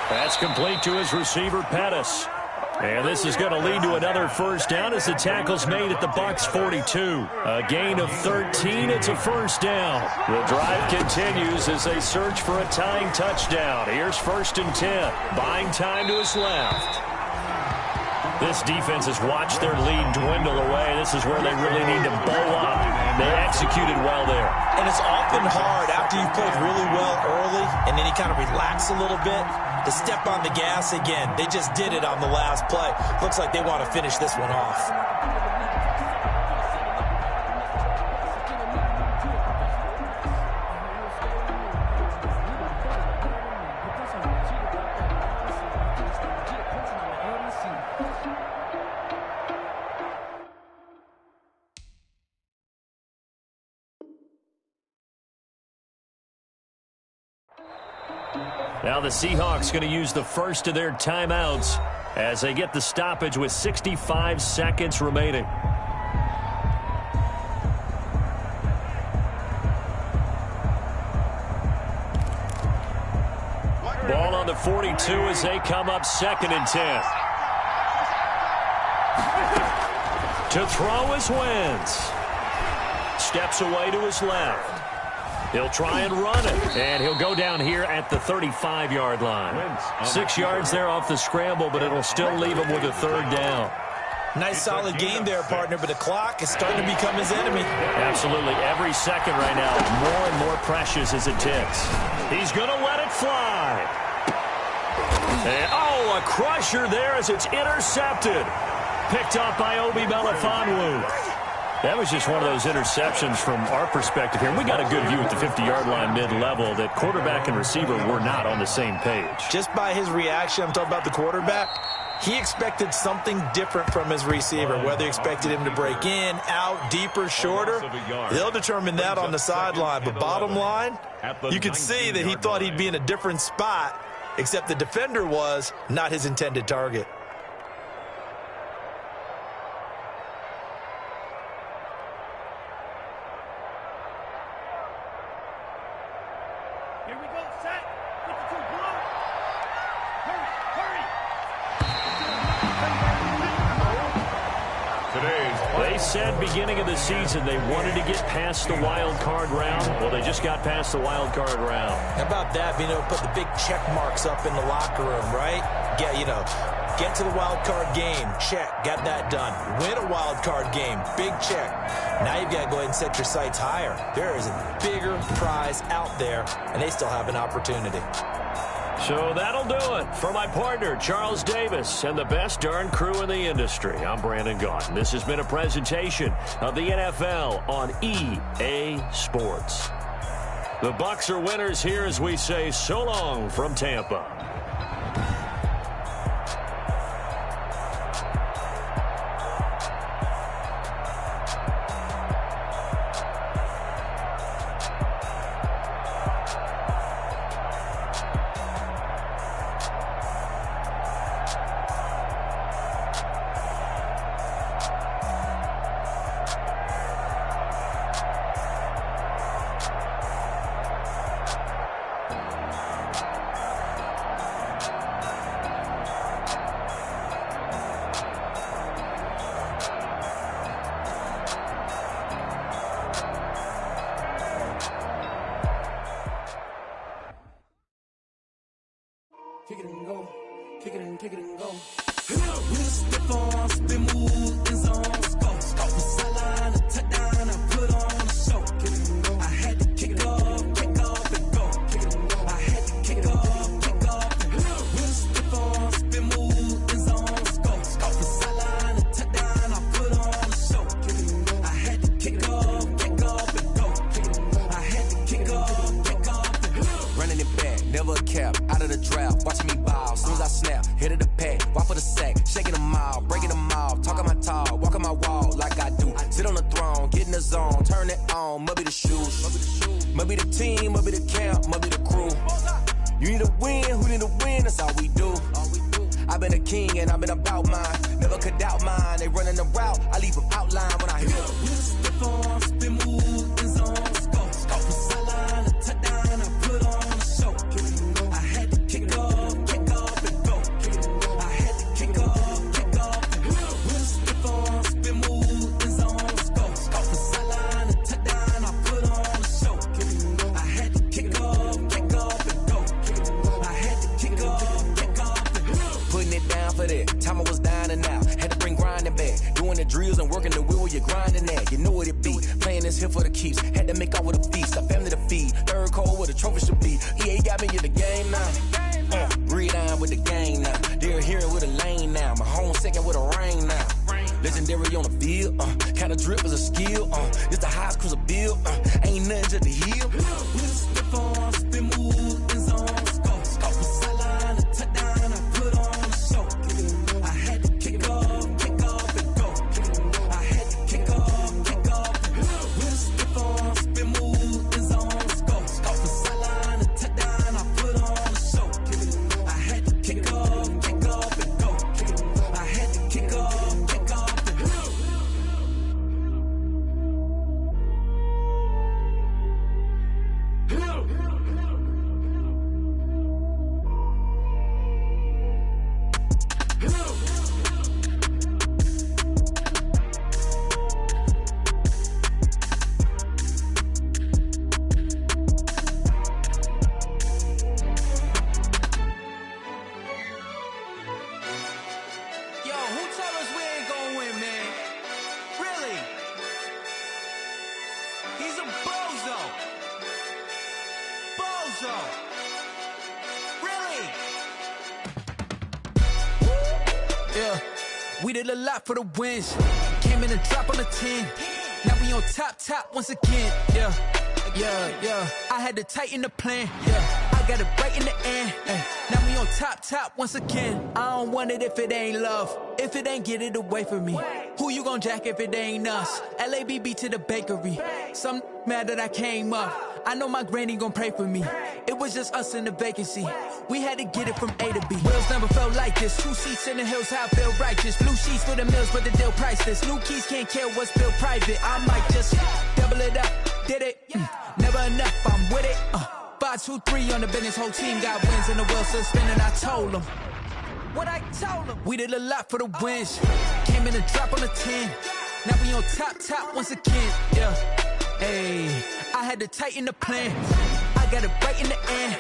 That's complete to his receiver, Pettis. And this is going to lead to another first down as the tackle's made at the Bucs 42. A gain of 13. It's a first down. The drive continues as they search for a tying touchdown. Here's 1st and 10. Buying time to his left. This defense has watched their lead dwindle away. This is where they really need to bow up. They executed well there. And it's often hard after you've played really well early and then you kind of relax a little bit to step on the gas again. They just did it on the last play. Looks like they want to finish this one off. Now the Seahawks going to use the first of their timeouts as they get the stoppage with 65 seconds remaining. Ball on the 42 as they come up 2nd and 10. To throw is Wentz. Steps away to his left. He'll try and run it, and he'll go down here at the 35-yard line. 6 yards there off the scramble, but it'll still leave him with a 3rd down. Nice solid game there, partner, but the clock is starting to become his enemy. Absolutely. Every second right now, more and more precious as it ticks. He's going to let it fly. And, oh, a crusher there as it's intercepted. Picked up by Obi Melifonwu. That was just one of those interceptions from our perspective here. We got a good view at the 50-yard line mid-level that quarterback and receiver were not on the same page. Just by his reaction, I'm talking about the quarterback, he expected something different from his receiver, whether he expected him to break in, out, deeper, shorter. They'll determine that on the sideline. But bottom line, you could see that he thought he'd be in a different spot, except the defender was not his intended target. Said beginning of the season they wanted to get past the wild card round. Well, they just got past the wild card round. How about that, being able to put the big check marks up in the locker room, right? Get to the wild card game, check, got that done. Win a wild card game, big check. Now you've got to go ahead and set your sights higher. There is a bigger prize out there, and they still have an opportunity. So that'll do it for my partner, Charles Davis, and the best darn crew in the industry. I'm Brandon Gaughan. This has been a presentation of the NFL on EA Sports. The Bucs are winners here as we say so long from Tampa. Kick it and go. Kick it and kick it and go. We'll stiff on, spin, move, in zone, go. From sideline to touchdown, I put on a show. Kick it and go. I had to kick off and go. Kick it and go. I had to kick off and go. We'll stiff on, spin, move, in zone, go. From sideline to touchdown, I put on a show. Kick it and go. I had to kick off and go. Kick it and go. I had to kick off and go. Running it back, never a cap, out of the draft, watching me ball, soon as I snap, hit of the pack, walk for the sack, shaking them all, breaking them all, talking my talk, walking my wall like I do, sit on the throne, get in the zone, turn it on, must be the shoes, must be the team, must be the camp, must be the crew, you need to win, who need to win, that's all we do, I've been a king and I've been about mine, never could doubt mine, they running the route, I leave them outline when I hear them. We'll step on, spin, move, in zone, go. From sideline to touchdown, I put on a show. grinding at, you know what it be. Playing this here for the keeps, had to make off with a feast. A family to feed, third cold where the trophy should be. EA got me in the game now. Read on with the game now. They're here with a lane now. My home second with a rain now. Legendary on the field, kinda drip is a skill. It's the highest cruiser bill, ain't nothing just the heel. Stiff on, spin move, in zone, scope. Scope from sideline to touchdown, I put on a show. I had to kick off and go. I had to kick off and go. Stiff on, spin move, in zone, scope. Scope from sideline to touchdown, I put on a show. I had to kick off and go. I had to kick off. We did a lot for the wins. Came in and drop on the 10. Now we on top once again. Yeah. I had to tighten the plan. Yeah. I got it right in the end. Now we on top once again. I don't want it if it ain't love. If it ain't, get it away from me. Who you gon' jack if it ain't us? LABB to the bakery. Some mad that I came up. I know my granny gon' pray for me. It was just us in the vacancy. We had to get it from A to B. Wheels never felt like this. 2 seats in the hills, how I feel righteous. Blue sheets for the mills, but the deal priceless. New keys can't care what's built private. I might just double it up. Did it? Never enough, I'm with it. 5, 2, 3 on the business. Whole team got wins and the wheels still spinning. I told them what I told them. We did a lot for the wins. Came in and drop on the 10. Now we on top once again. Yeah. Hey, I had to tighten the plan. I got it right in the end.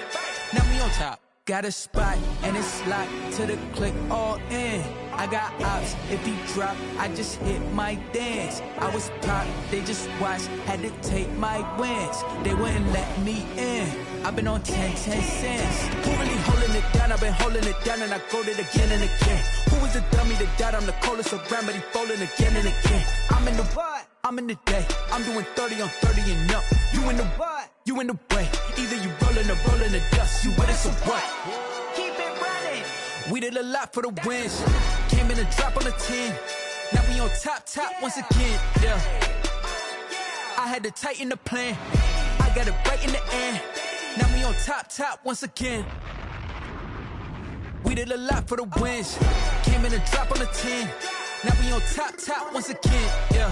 Now we on top. Got a spot and it's locked to the click all in. I got ops, if he drop, I just hit my dance. I was pop, they just watched, had to take my wins. They wouldn't let me in. I've been on 10 cents. Who really holding it down? I've been holding it down and I go it again and again. Who was the dummy that died? I'm the coldest around, but he folding again and again. I'm in the what? I'm in the day. I'm doing 30 on 30 and up. You in the what? You in the way. Either you rolling or rolling the dust. You with us or what? Keep it running. We did a lot for the wins. Came in and drop on the 10. Now we on top once again. Yeah. I had to tighten the plan. I got it right in the end. Now we on top once again. We did a lot for the wins. Came in and drop on the 10. Now we on top once again. Yeah.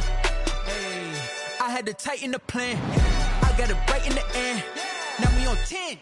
Hey, I had to tighten the plan. I got it right in the end. Now we on 10.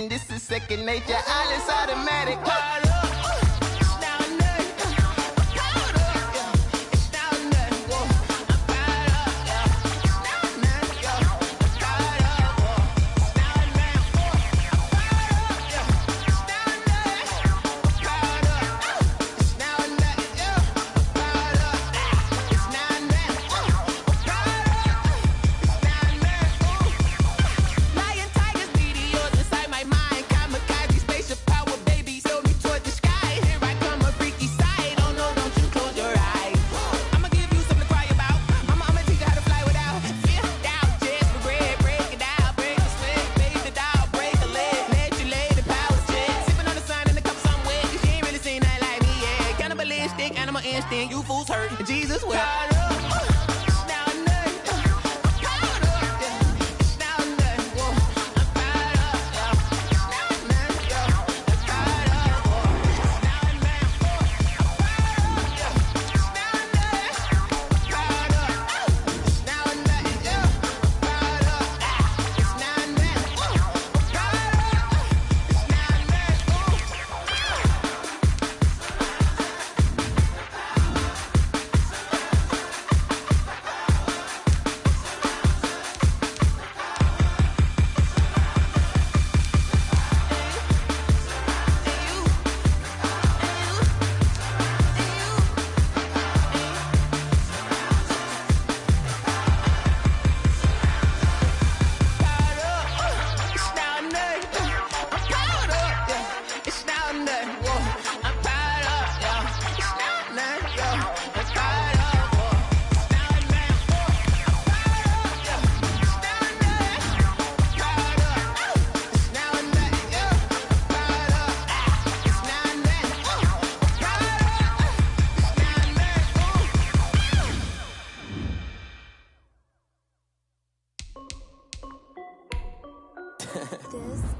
This is second nature. All is automatic. This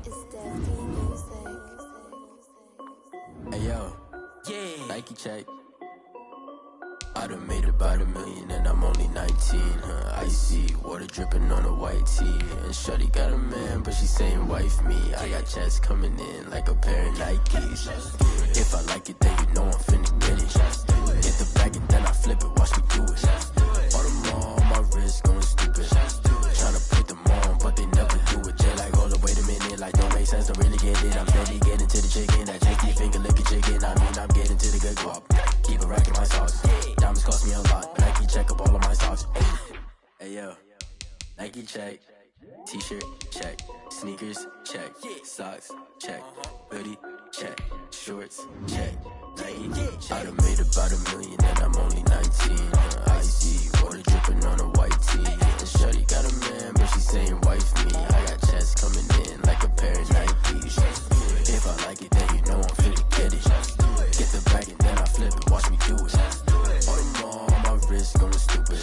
is Deafy Music. Hey yo, yeah. Nike check. I done made about $1 million and I'm only 19. Icy water dripping on a white tee. And shorty got a man, but she saying wife me. I got checks coming in like a pair of Nikes. If I like it, then you know I'm finna get it. Hit the bag and then I flip it, watch me do it. All them all on my wrist going stupid. Tryna put them on, but they never do it. Jay like, hold up, wait a minute, like don't make sense, don't really get it. I'm steady getting to the chicken, that tasty finger licking chicken. I mean, I'm getting to the good guap. Keep it racking my socks. Diamonds cost me a lot. Nike check up all of my socks. Hey yo, Nike check. T-shirt check. Sneakers check. Socks check. Hoodie check. Shorts check. Nike. I done made about $1 million and I'm only 19. Icy water dripping on a white tee. And shorty got a man, but she saying wife me. I got checks coming in like a pair of Nikes. If I like it, then you know I'm finna get it. Get the bag and then I flip it, watch me do it. All them all on my wrist going stupid.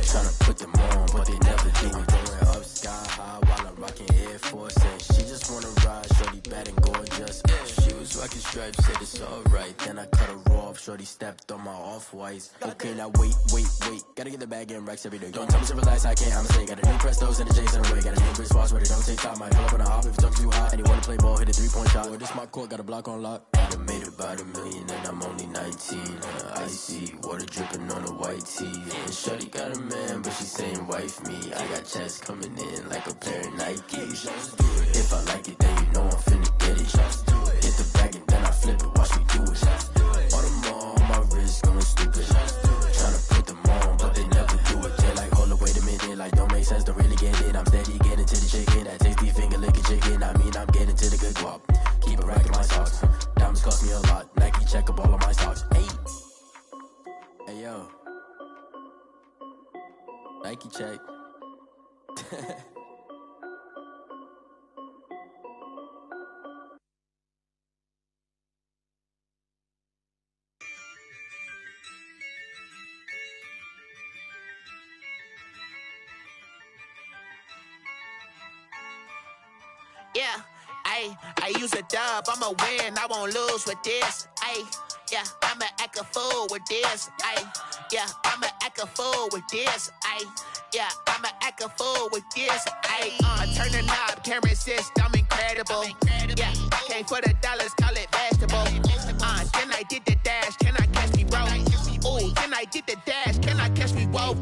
Tryna put them on, but they never do it. Going up sky high while I'm rocking Air Force. And she just wanna ride, shorty bad and gorgeous. She was rocking stripes, said it's alright. Then I cut her off, shorty stepped on my off-whites. Okay, now wait. Gotta get the bag and racks every day. Don't tell me to relax, I can't, I'ma say. Got a new Prestos and a J's in a way. Got a new Chris Foss, but it don't take time. Might pull up on a hop if it's talking too hot. And you wanna play ball, hit a 3-point shot. Or this my court, got a block on lock. I done made about $1 million and I'm only 19. Icy water dripping on a white tee. And shorty got a man, but she saying wife me. I got checks coming in like a pair of Nikes. If I like it, then you know I'm finna get it. Hit the bag and then I flip it, watch me do it. All them all on my wrist going stupid. Tryna put them on, but they never do it. They like, hold up, wait a minute, like don't make sense, don't really get it. I'm steady getting to the chicken, that tasty finger licking chicken. I mean, I'm getting to the good guap. Keep it racking my socks. Diamonds cost me a lot. Nike check up all of my stocks. Hey yo, Nike check. Yeah, I use a dub, I'ma win, I won't lose with this. Yeah, I'ma act a fool with this. Yeah, I'ma act a fool with this. Yeah, I'ma act a fool with this. I turn the knob, can't resist, I'm incredible. Yeah, came for the dollars, call it vegetable. Then I did the dash, can I catch me, bro? Ooh, then I did the dash, can I catch me, whoa?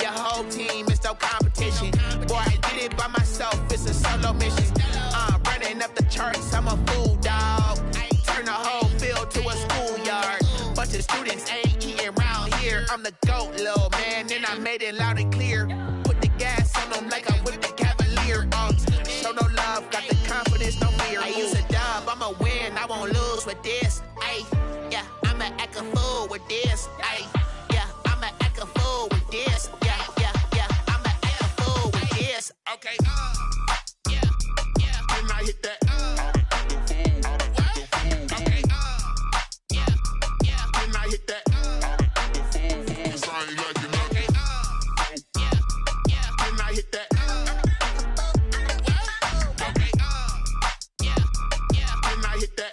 Your whole team is no competition. Boy, I did it by myself, it's a solo mission. Running up the charts, I'm a fool, dog. Turn the whole field to a schoolyard. Bunch of students ain't eating round here. I'm the GOAT, little man, and I made it loud and clear. Put the gas on them like I'm with the Cavalier. Show no love, got the confidence, no fear. I use a dub, I'ma win, I won't lose with this. Yeah, I'ma act a fool with this. Yeah, I'ma act a fool with this. Yeah, I'ma act a fool with this. Okay. Then I hit that. Okay. Then I hit that. Cause I ain't like it, okay. Then I hit that. Okay. Then I hit that.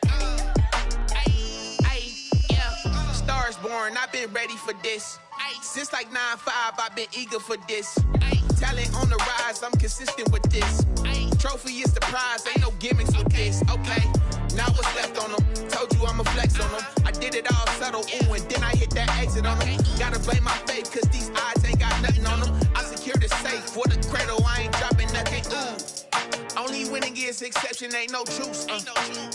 Yeah. Stars born, I've been ready for this. Since like 9-5, I've been eager for this. Talent on the rise, I'm consistent with this. Trophy is the prize, ain't no gimmicks with this. Okay, now what's left on them? Told you I'ma flex on them. I did it all subtle, ooh, and then I hit that exit on them. Gotta blame my faith, cause these odds ain't got nothing on them. I secured the safe for the cradle, I ain't dropping nothing, ooh. Only winning is exception, ain't no truce.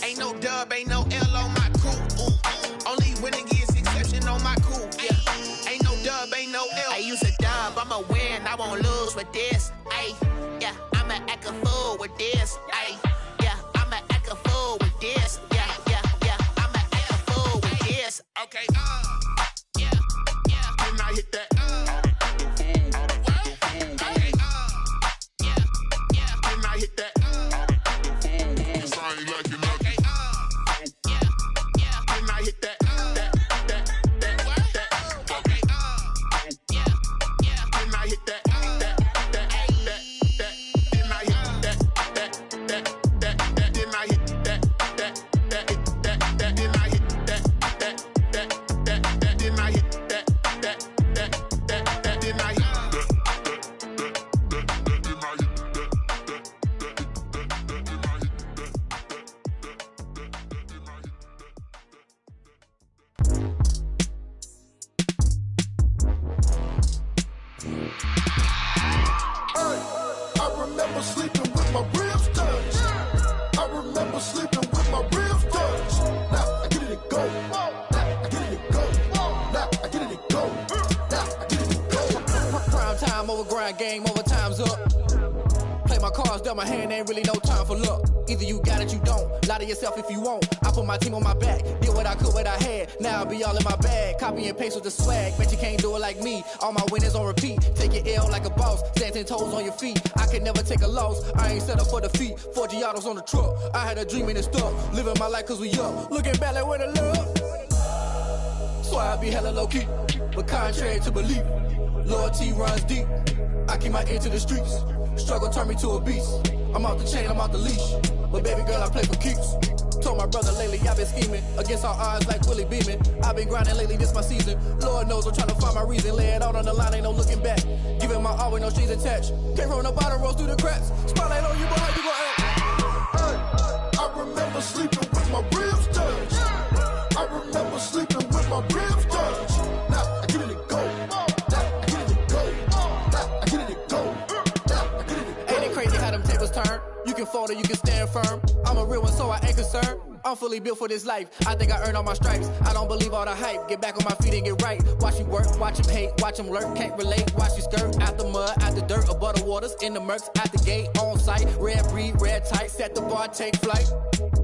Ain't no dub, ain't no L on my crew, ooh. Only winning is exception on my crew, yeah. Ain't no dub, ain't no L. I use a dub, I'ma win, I won't lose with this. Yeah, I'ma act a fool with this. Yeah, I'ma act a fool with this. Yeah, I'ma act a fool with this. Okay. Then I hit that. Okay. Then I hit that. Cause I ain't like it, okay. Then I hit that. Okay. Then I hit that. I remember sleeping with my ribs touched. I remember sleeping with my ribs touched. Now I get it and go. Now I get it and go. Now I get it and go. Now I get it and go. Prime time over grind game, over time's up. Play my cards, dealt my hand, ain't really no time for luck. Either you got it, you don't. Lie to yourself if you won't. I put my team on my back, did what I could, what I had. Now I'll be all in my bag. Copy and paste with the swag. Bet you can't do it like me. All my winners on repeat. Take your L like a boss. Stand 10 toes on your feet. I can never take a loss. I ain't set up for defeat. 4 Giottos on the truck. I had a dream and it's stuck. Living my life cause we up. Looking back like where the love. So I be hella low key. But contrary to belief, loyalty runs deep. I keep my ear to the streets. Struggle turned me to a beast. I'm out the chain, I'm out the leash. But baby girl, I play for keeps. Told my brother lately, I've been scheming. Against all odds like Willie Beeman. I've been grinding lately, this my season. Lord knows I'm trying to find my reason. Lay it out on the line, ain't no looking back. Giving my all with no strings attached. Came from the bottom, rose through the cracks. Spotlight on you, boy, how you gon' act? I remember sleeping with my ribs touched. I remember sleeping with my ribs touched. Now I get it and go. Now I get it and go. Now I get it and go. Now I get it and go. Ain't it crazy how them tables turn? You can fold or you can stand firm. I'm a real one, so I ain't concerned. I'm fully built for this life. I think I earned all my stripes. I don't believe all the hype. Get back on my feet and get right. Watch you work, watch him hate, watch him lurk. Can't relate, watch you skirt. Out the mud, out the dirt, above the waters, in the murks, out the gate, on site. Red breed, red tight, set the bar, take flight.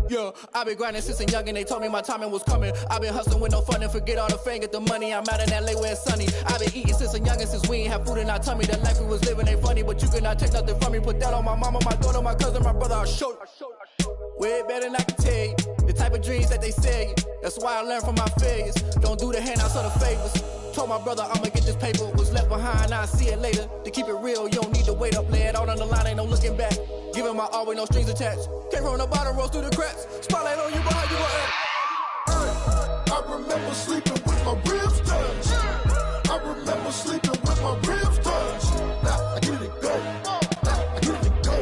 Yeah, I been grinding since a young and they told me my timing was coming. I been hustling with no fun and forget all the fame, get the money. I'm out in LA where it's sunny. I been eating since a young and since we ain't have food in our tummy. The life we was living ain't funny, but you cannot take nothing from me. Put that on my mama, my daughter, my cousin, my brother, I'll show you. Way better than I can tell you. The type of dreams that they sell you. That's why I learned from my failures. Don't do the handouts or the favors. Told my brother I'ma get this paper. Was left behind, I'll see it later. To keep it real, you don't need to wait up. Lay it out on the line, ain't no looking back. Giving my all with no strings attached. Came from the bottom, rose through the cracks. Spotlight on you, boy, how you gon' act? I remember sleeping with my ribs touched. I remember sleeping with my ribs touched. Now I get it and go. Now I get it and go.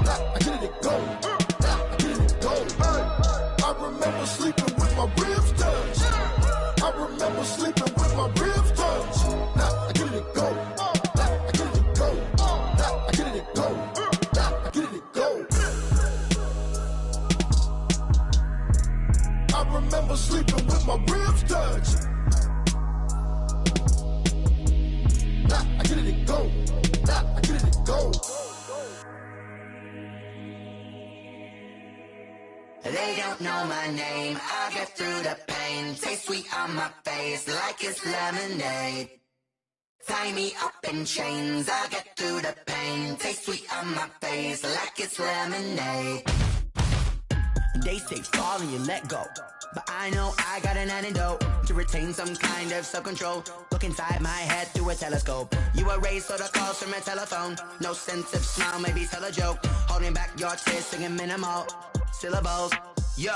Now I get it and go. Now I get it and go. I remember sleeping with my ribs touched. I remember sleeping with my ribs touched. Now I get it and go. Now I get it and go. Now I get it and go. Now I get it and go. I remember sleeping with my ribs touched. Now I get it and go. Now I get it and go. They don't know my name, I'll get through the pain. Taste sweet on my face like it's lemonade. Tie me up in chains, I'll get through the pain. Taste sweet on my face like it's lemonade. They say fall and you let go, but I know I got an antidote to retain some kind of self-control. Look inside my head through a telescope. You erase all the calls from a telephone. No sense of smile, maybe tell a joke. Holding back your tears, singing minimal syllables. Yeah,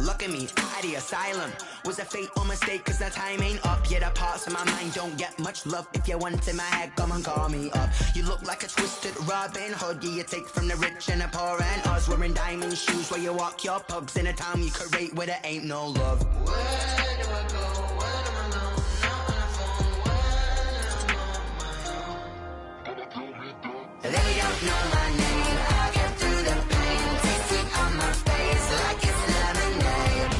look at me, out the asylum. Was a fate or mistake, cause the time ain't up. Yet the parts of my mind don't get much love. If you want in my head, come and call me up. You look like a twisted Robin Hood. Yeah, you take from the rich and the poor and us. Wearing diamond shoes where you walk your pugs. In a town you create where there ain't no love. Where do I go? Where do I go? Not on the phone. Where am I on my own? They don't know my name, I'll get through the pain. Taste sweet on my face like it's lemonade.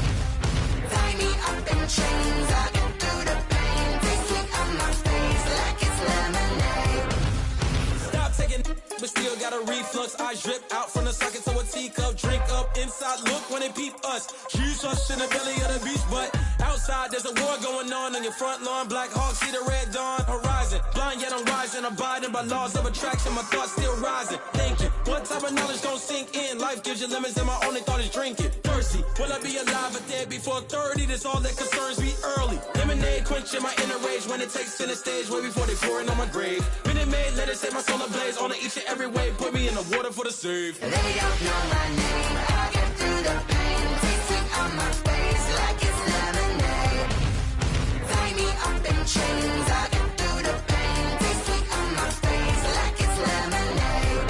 Tie me up in chains, I'll get through the pain. Taste sweet on my face like it's lemonade. Stop taking but still got a reflux. Eyes drip out from the socket to a teacup. Drink up inside, look when they peep us. Huge us in the belly of the beach, but outside there's a war going on your front lawn. Black Hawk see the red dawn horizon. Blind yet I'm rising, abiding by laws of attraction. My thoughts still rising. Thinking, what type of knowledge don't sink in? Life gives you lemons and my only thought is drinking. Thirsty, will I be alive or dead before 30? That's all that concerns me early. Lemonade quenching my inner rage when it takes center stage way before they pour it on my grave. Minute Maid, let it set my soul ablaze on each and every way. Put me in the water for the save. They don't know my name, I'll get through the pain. Taste sweet on my face like it's lemonade. Tie me up in chains, I'll get through the pain. Taste sweet on my face like it's lemonade.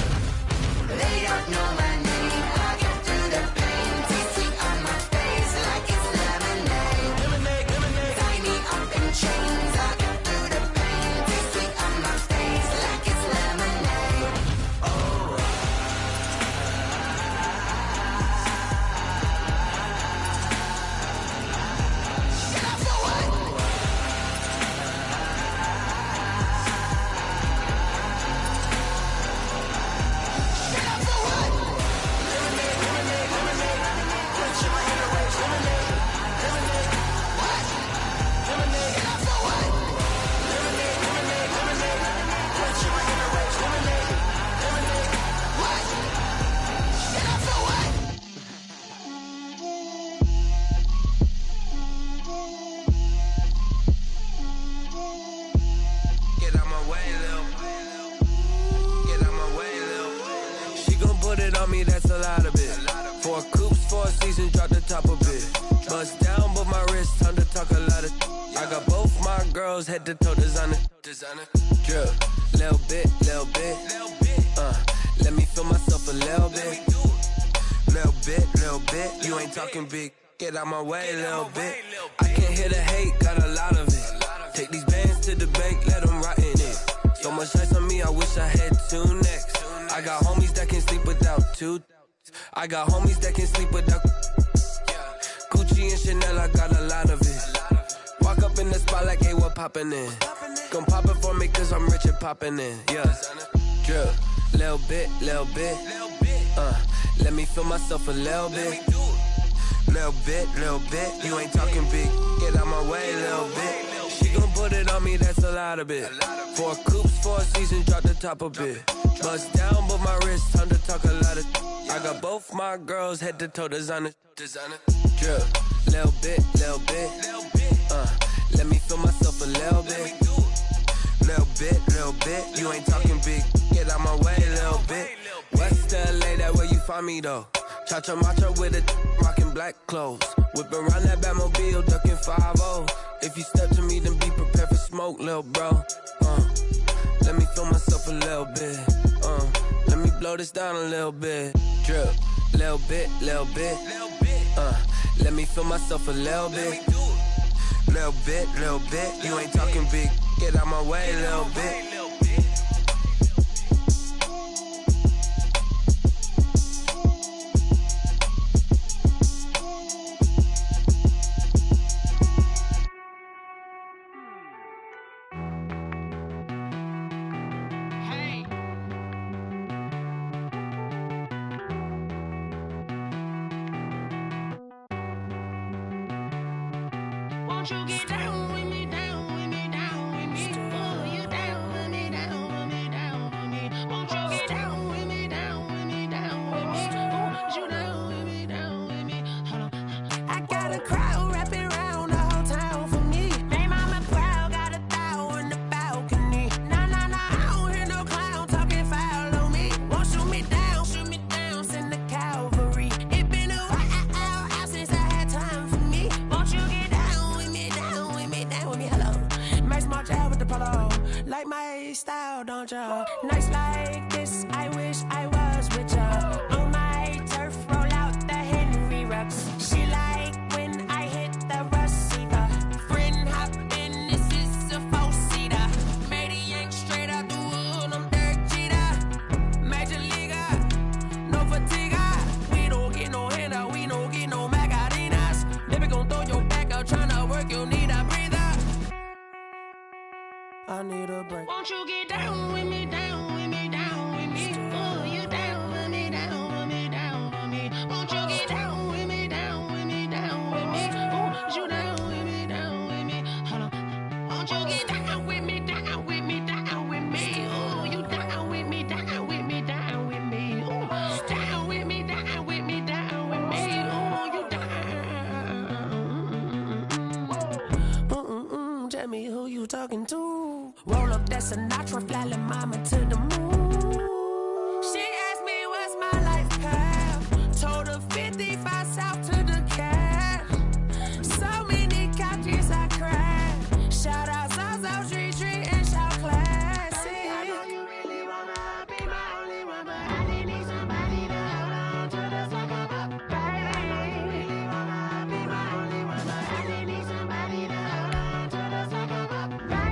They don't know my name, I'll get through the pain. Taste sweet on my face like it's lemonade. Lemonade, lemonade. Tie me up in chains, I'll get through the pain. Taste sweet on my on me, that's a lot of it. 4 coops, 4 seasons, drop the top a bit. Bust down, but my wrist, time to talk a lot of. I got both my girls head to toe designer. Drip, little bit. Let me feel myself a little bit. Little bit. You ain't talking big. Get out my way, little bit. I can't hear the hate, got a lot of it. Take these bands to the bank, let them rot in it. So much ice on me, I wish I had 2 necks. I got homies that can sleep without 2. I got homies that can sleep without Gucci and Chanel, I got a lot of it. Walk up in the spot like, hey, what poppin' in? Gon' pop it for me cause I'm rich and poppin' in, yeah. Drip, little bit. Let me feel myself a little bit. Little bit. You ain't talking big. Get out my way, little bit. She gon' put it on me, that's a lot of it. 4 coops, 4 seasons, drop the top a bit. Bust down, but my wrist, time to talk a lot of. I got both my girls head to toe designer. Drip, little bit. Let me feel myself a little bit. Little bit. You ain't talking big. Get out my way, little bit. West LA, that where you find me though. Cha-cha macha with a rockin' black clothes. Whip around that Batmobile, ducking 5-0. If you step to me, then be prepared for smoke, lil' bro. Let me feel myself a little bit. Let me blow this down a little bit. Drip, little bit. Let me feel myself a little bit. Little bit. You ain't talking big. Get out my way, little bit. Won't you get down with me, down with me, down with me? Oh, you down with me, down with me, down with me. Won't you get down with me, down with me, down with me? Oh, you down with me, down with me? Hold on. I got a crowd wrapping around the whole town for me. They mama proud, got a thou in the balcony. Nah, I don't hear no clown talking foul on me. Won't shoot me down, send the cavalry. It been a while since I had time for me. Won't you get down with me, down with me, down with me? Hello. Max March out with the polo. Like my style, don't ya? Nights like this, I wish I was with ya. On my turf, roll out the Henry Rux. She like when I hit the receiver. Friend hop in, this is a 4-seater. Made a yank straight out the wood, I'm Derek Jeter. Major leaguer, no fatigue. We don't get no handout, we don't get no Macarinas. Never gon' throw your back out, tryna work, you need a breather. I need a break. Won't you get down with me, down with me, down with me? Oh, you down with me, down with me, down with me? Won't you get down with me, down with me, down with me? Oh, you down with me, down with me? Hold on. Won't you get down with me, down with me, down with me? Oh, you down with me, down with me, down with me? Oh, down with me, down with me, down with me? Oh, you down. Tell me who you talking to. Roll up that Sinatra, fly la mama to the moon. She asked me what's my life path. Told her 55 south to the cat. So many couches I cried. Shout out Zazo, Tree, and shout classy. I know you really wanna be my only one, but I need somebody to hold on to the sucker up, baby. I know you really wanna be my only one, but I need somebody to hold on to the sucker up, baby.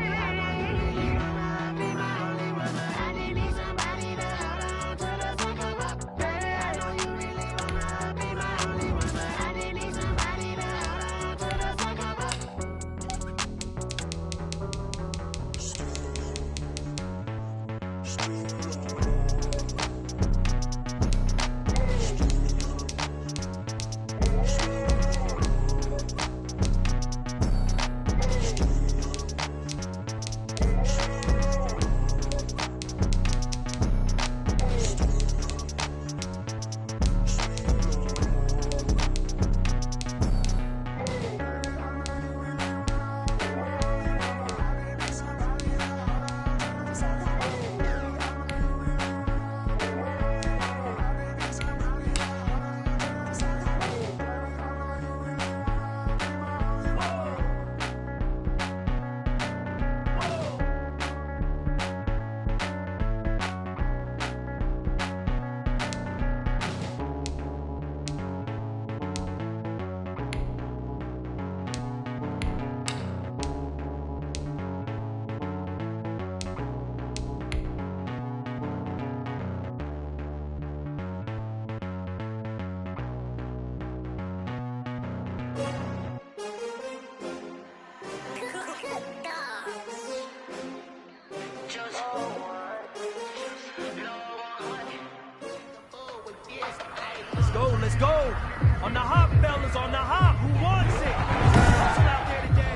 Let's go. On the hop, fellas, on the hop. Who wants it? Hustle out there today.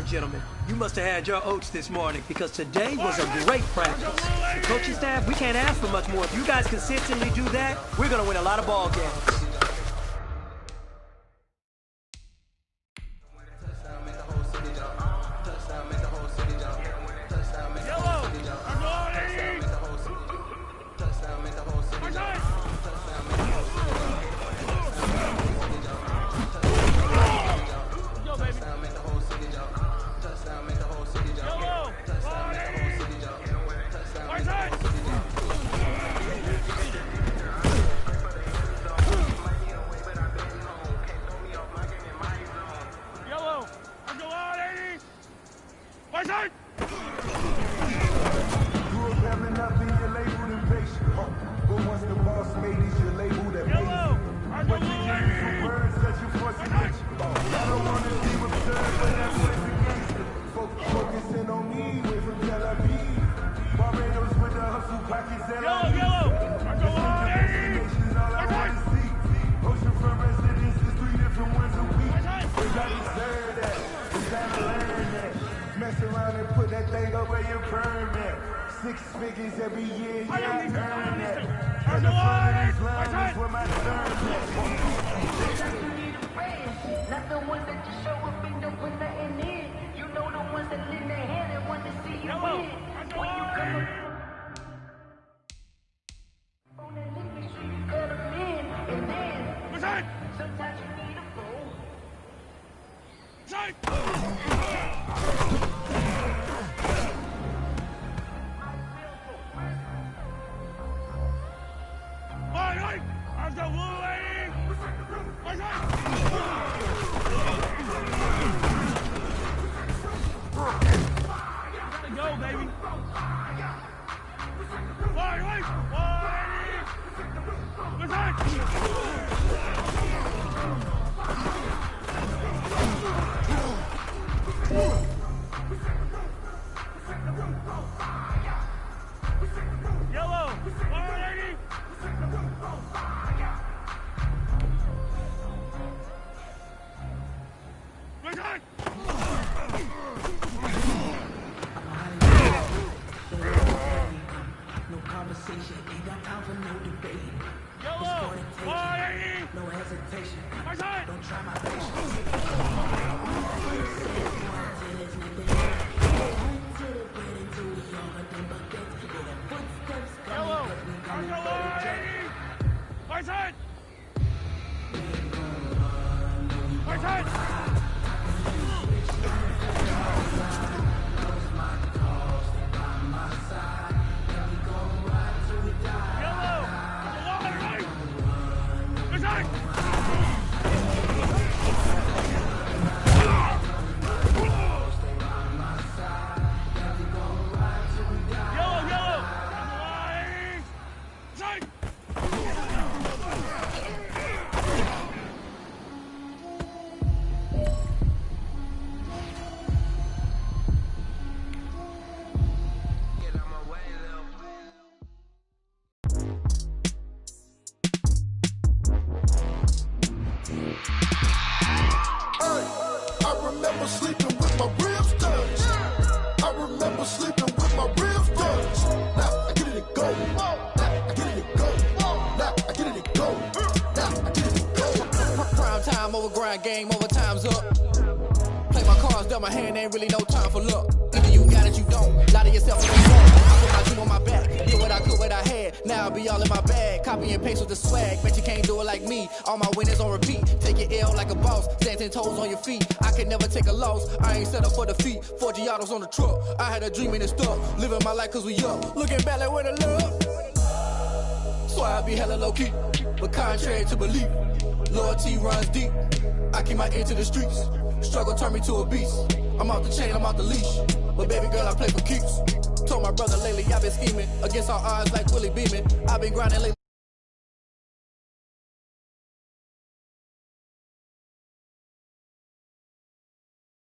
Gentlemen, you must have had your oats this morning because today was a great practice. The coaching staff, we can't ask for much more. If you guys consistently do that, we're going to win a lot of ball games. Right side! remember sleeping with my ribs touched. I remember sleeping with my ribs touched. Now I get it and go. Now I get it and go. Now I get it and go. Now I get it and go. Prime time over grind game, over time's up. Play my cards, dealt my hand, ain't really no time for luck. Either you got it, you don't. Lie to yourself if you won't. I put my dream on my back. Did what I could, what I had. Now I'll be all in my bag. Copy and paste with the swag. Bet you can't do it like me. All my winners on repeat. Take your L like a boss. Stand 10 toes on your feet. I can never take a loss. I ain't set up for defeat. 4 Giottos on the truck. I had a dream and it stuck. Living my life cause we up. Looking back like where the love. So I be hella low key. But contrary to belief, loyalty runs deep. I keep my ear to the streets. Struggle turned me to a beast. I'm off the chain, I'm off the leash. But baby girl, I play for keeps. Told my brother lately I've been scheming against all odds like Willie Beeman. I've been grinding lately.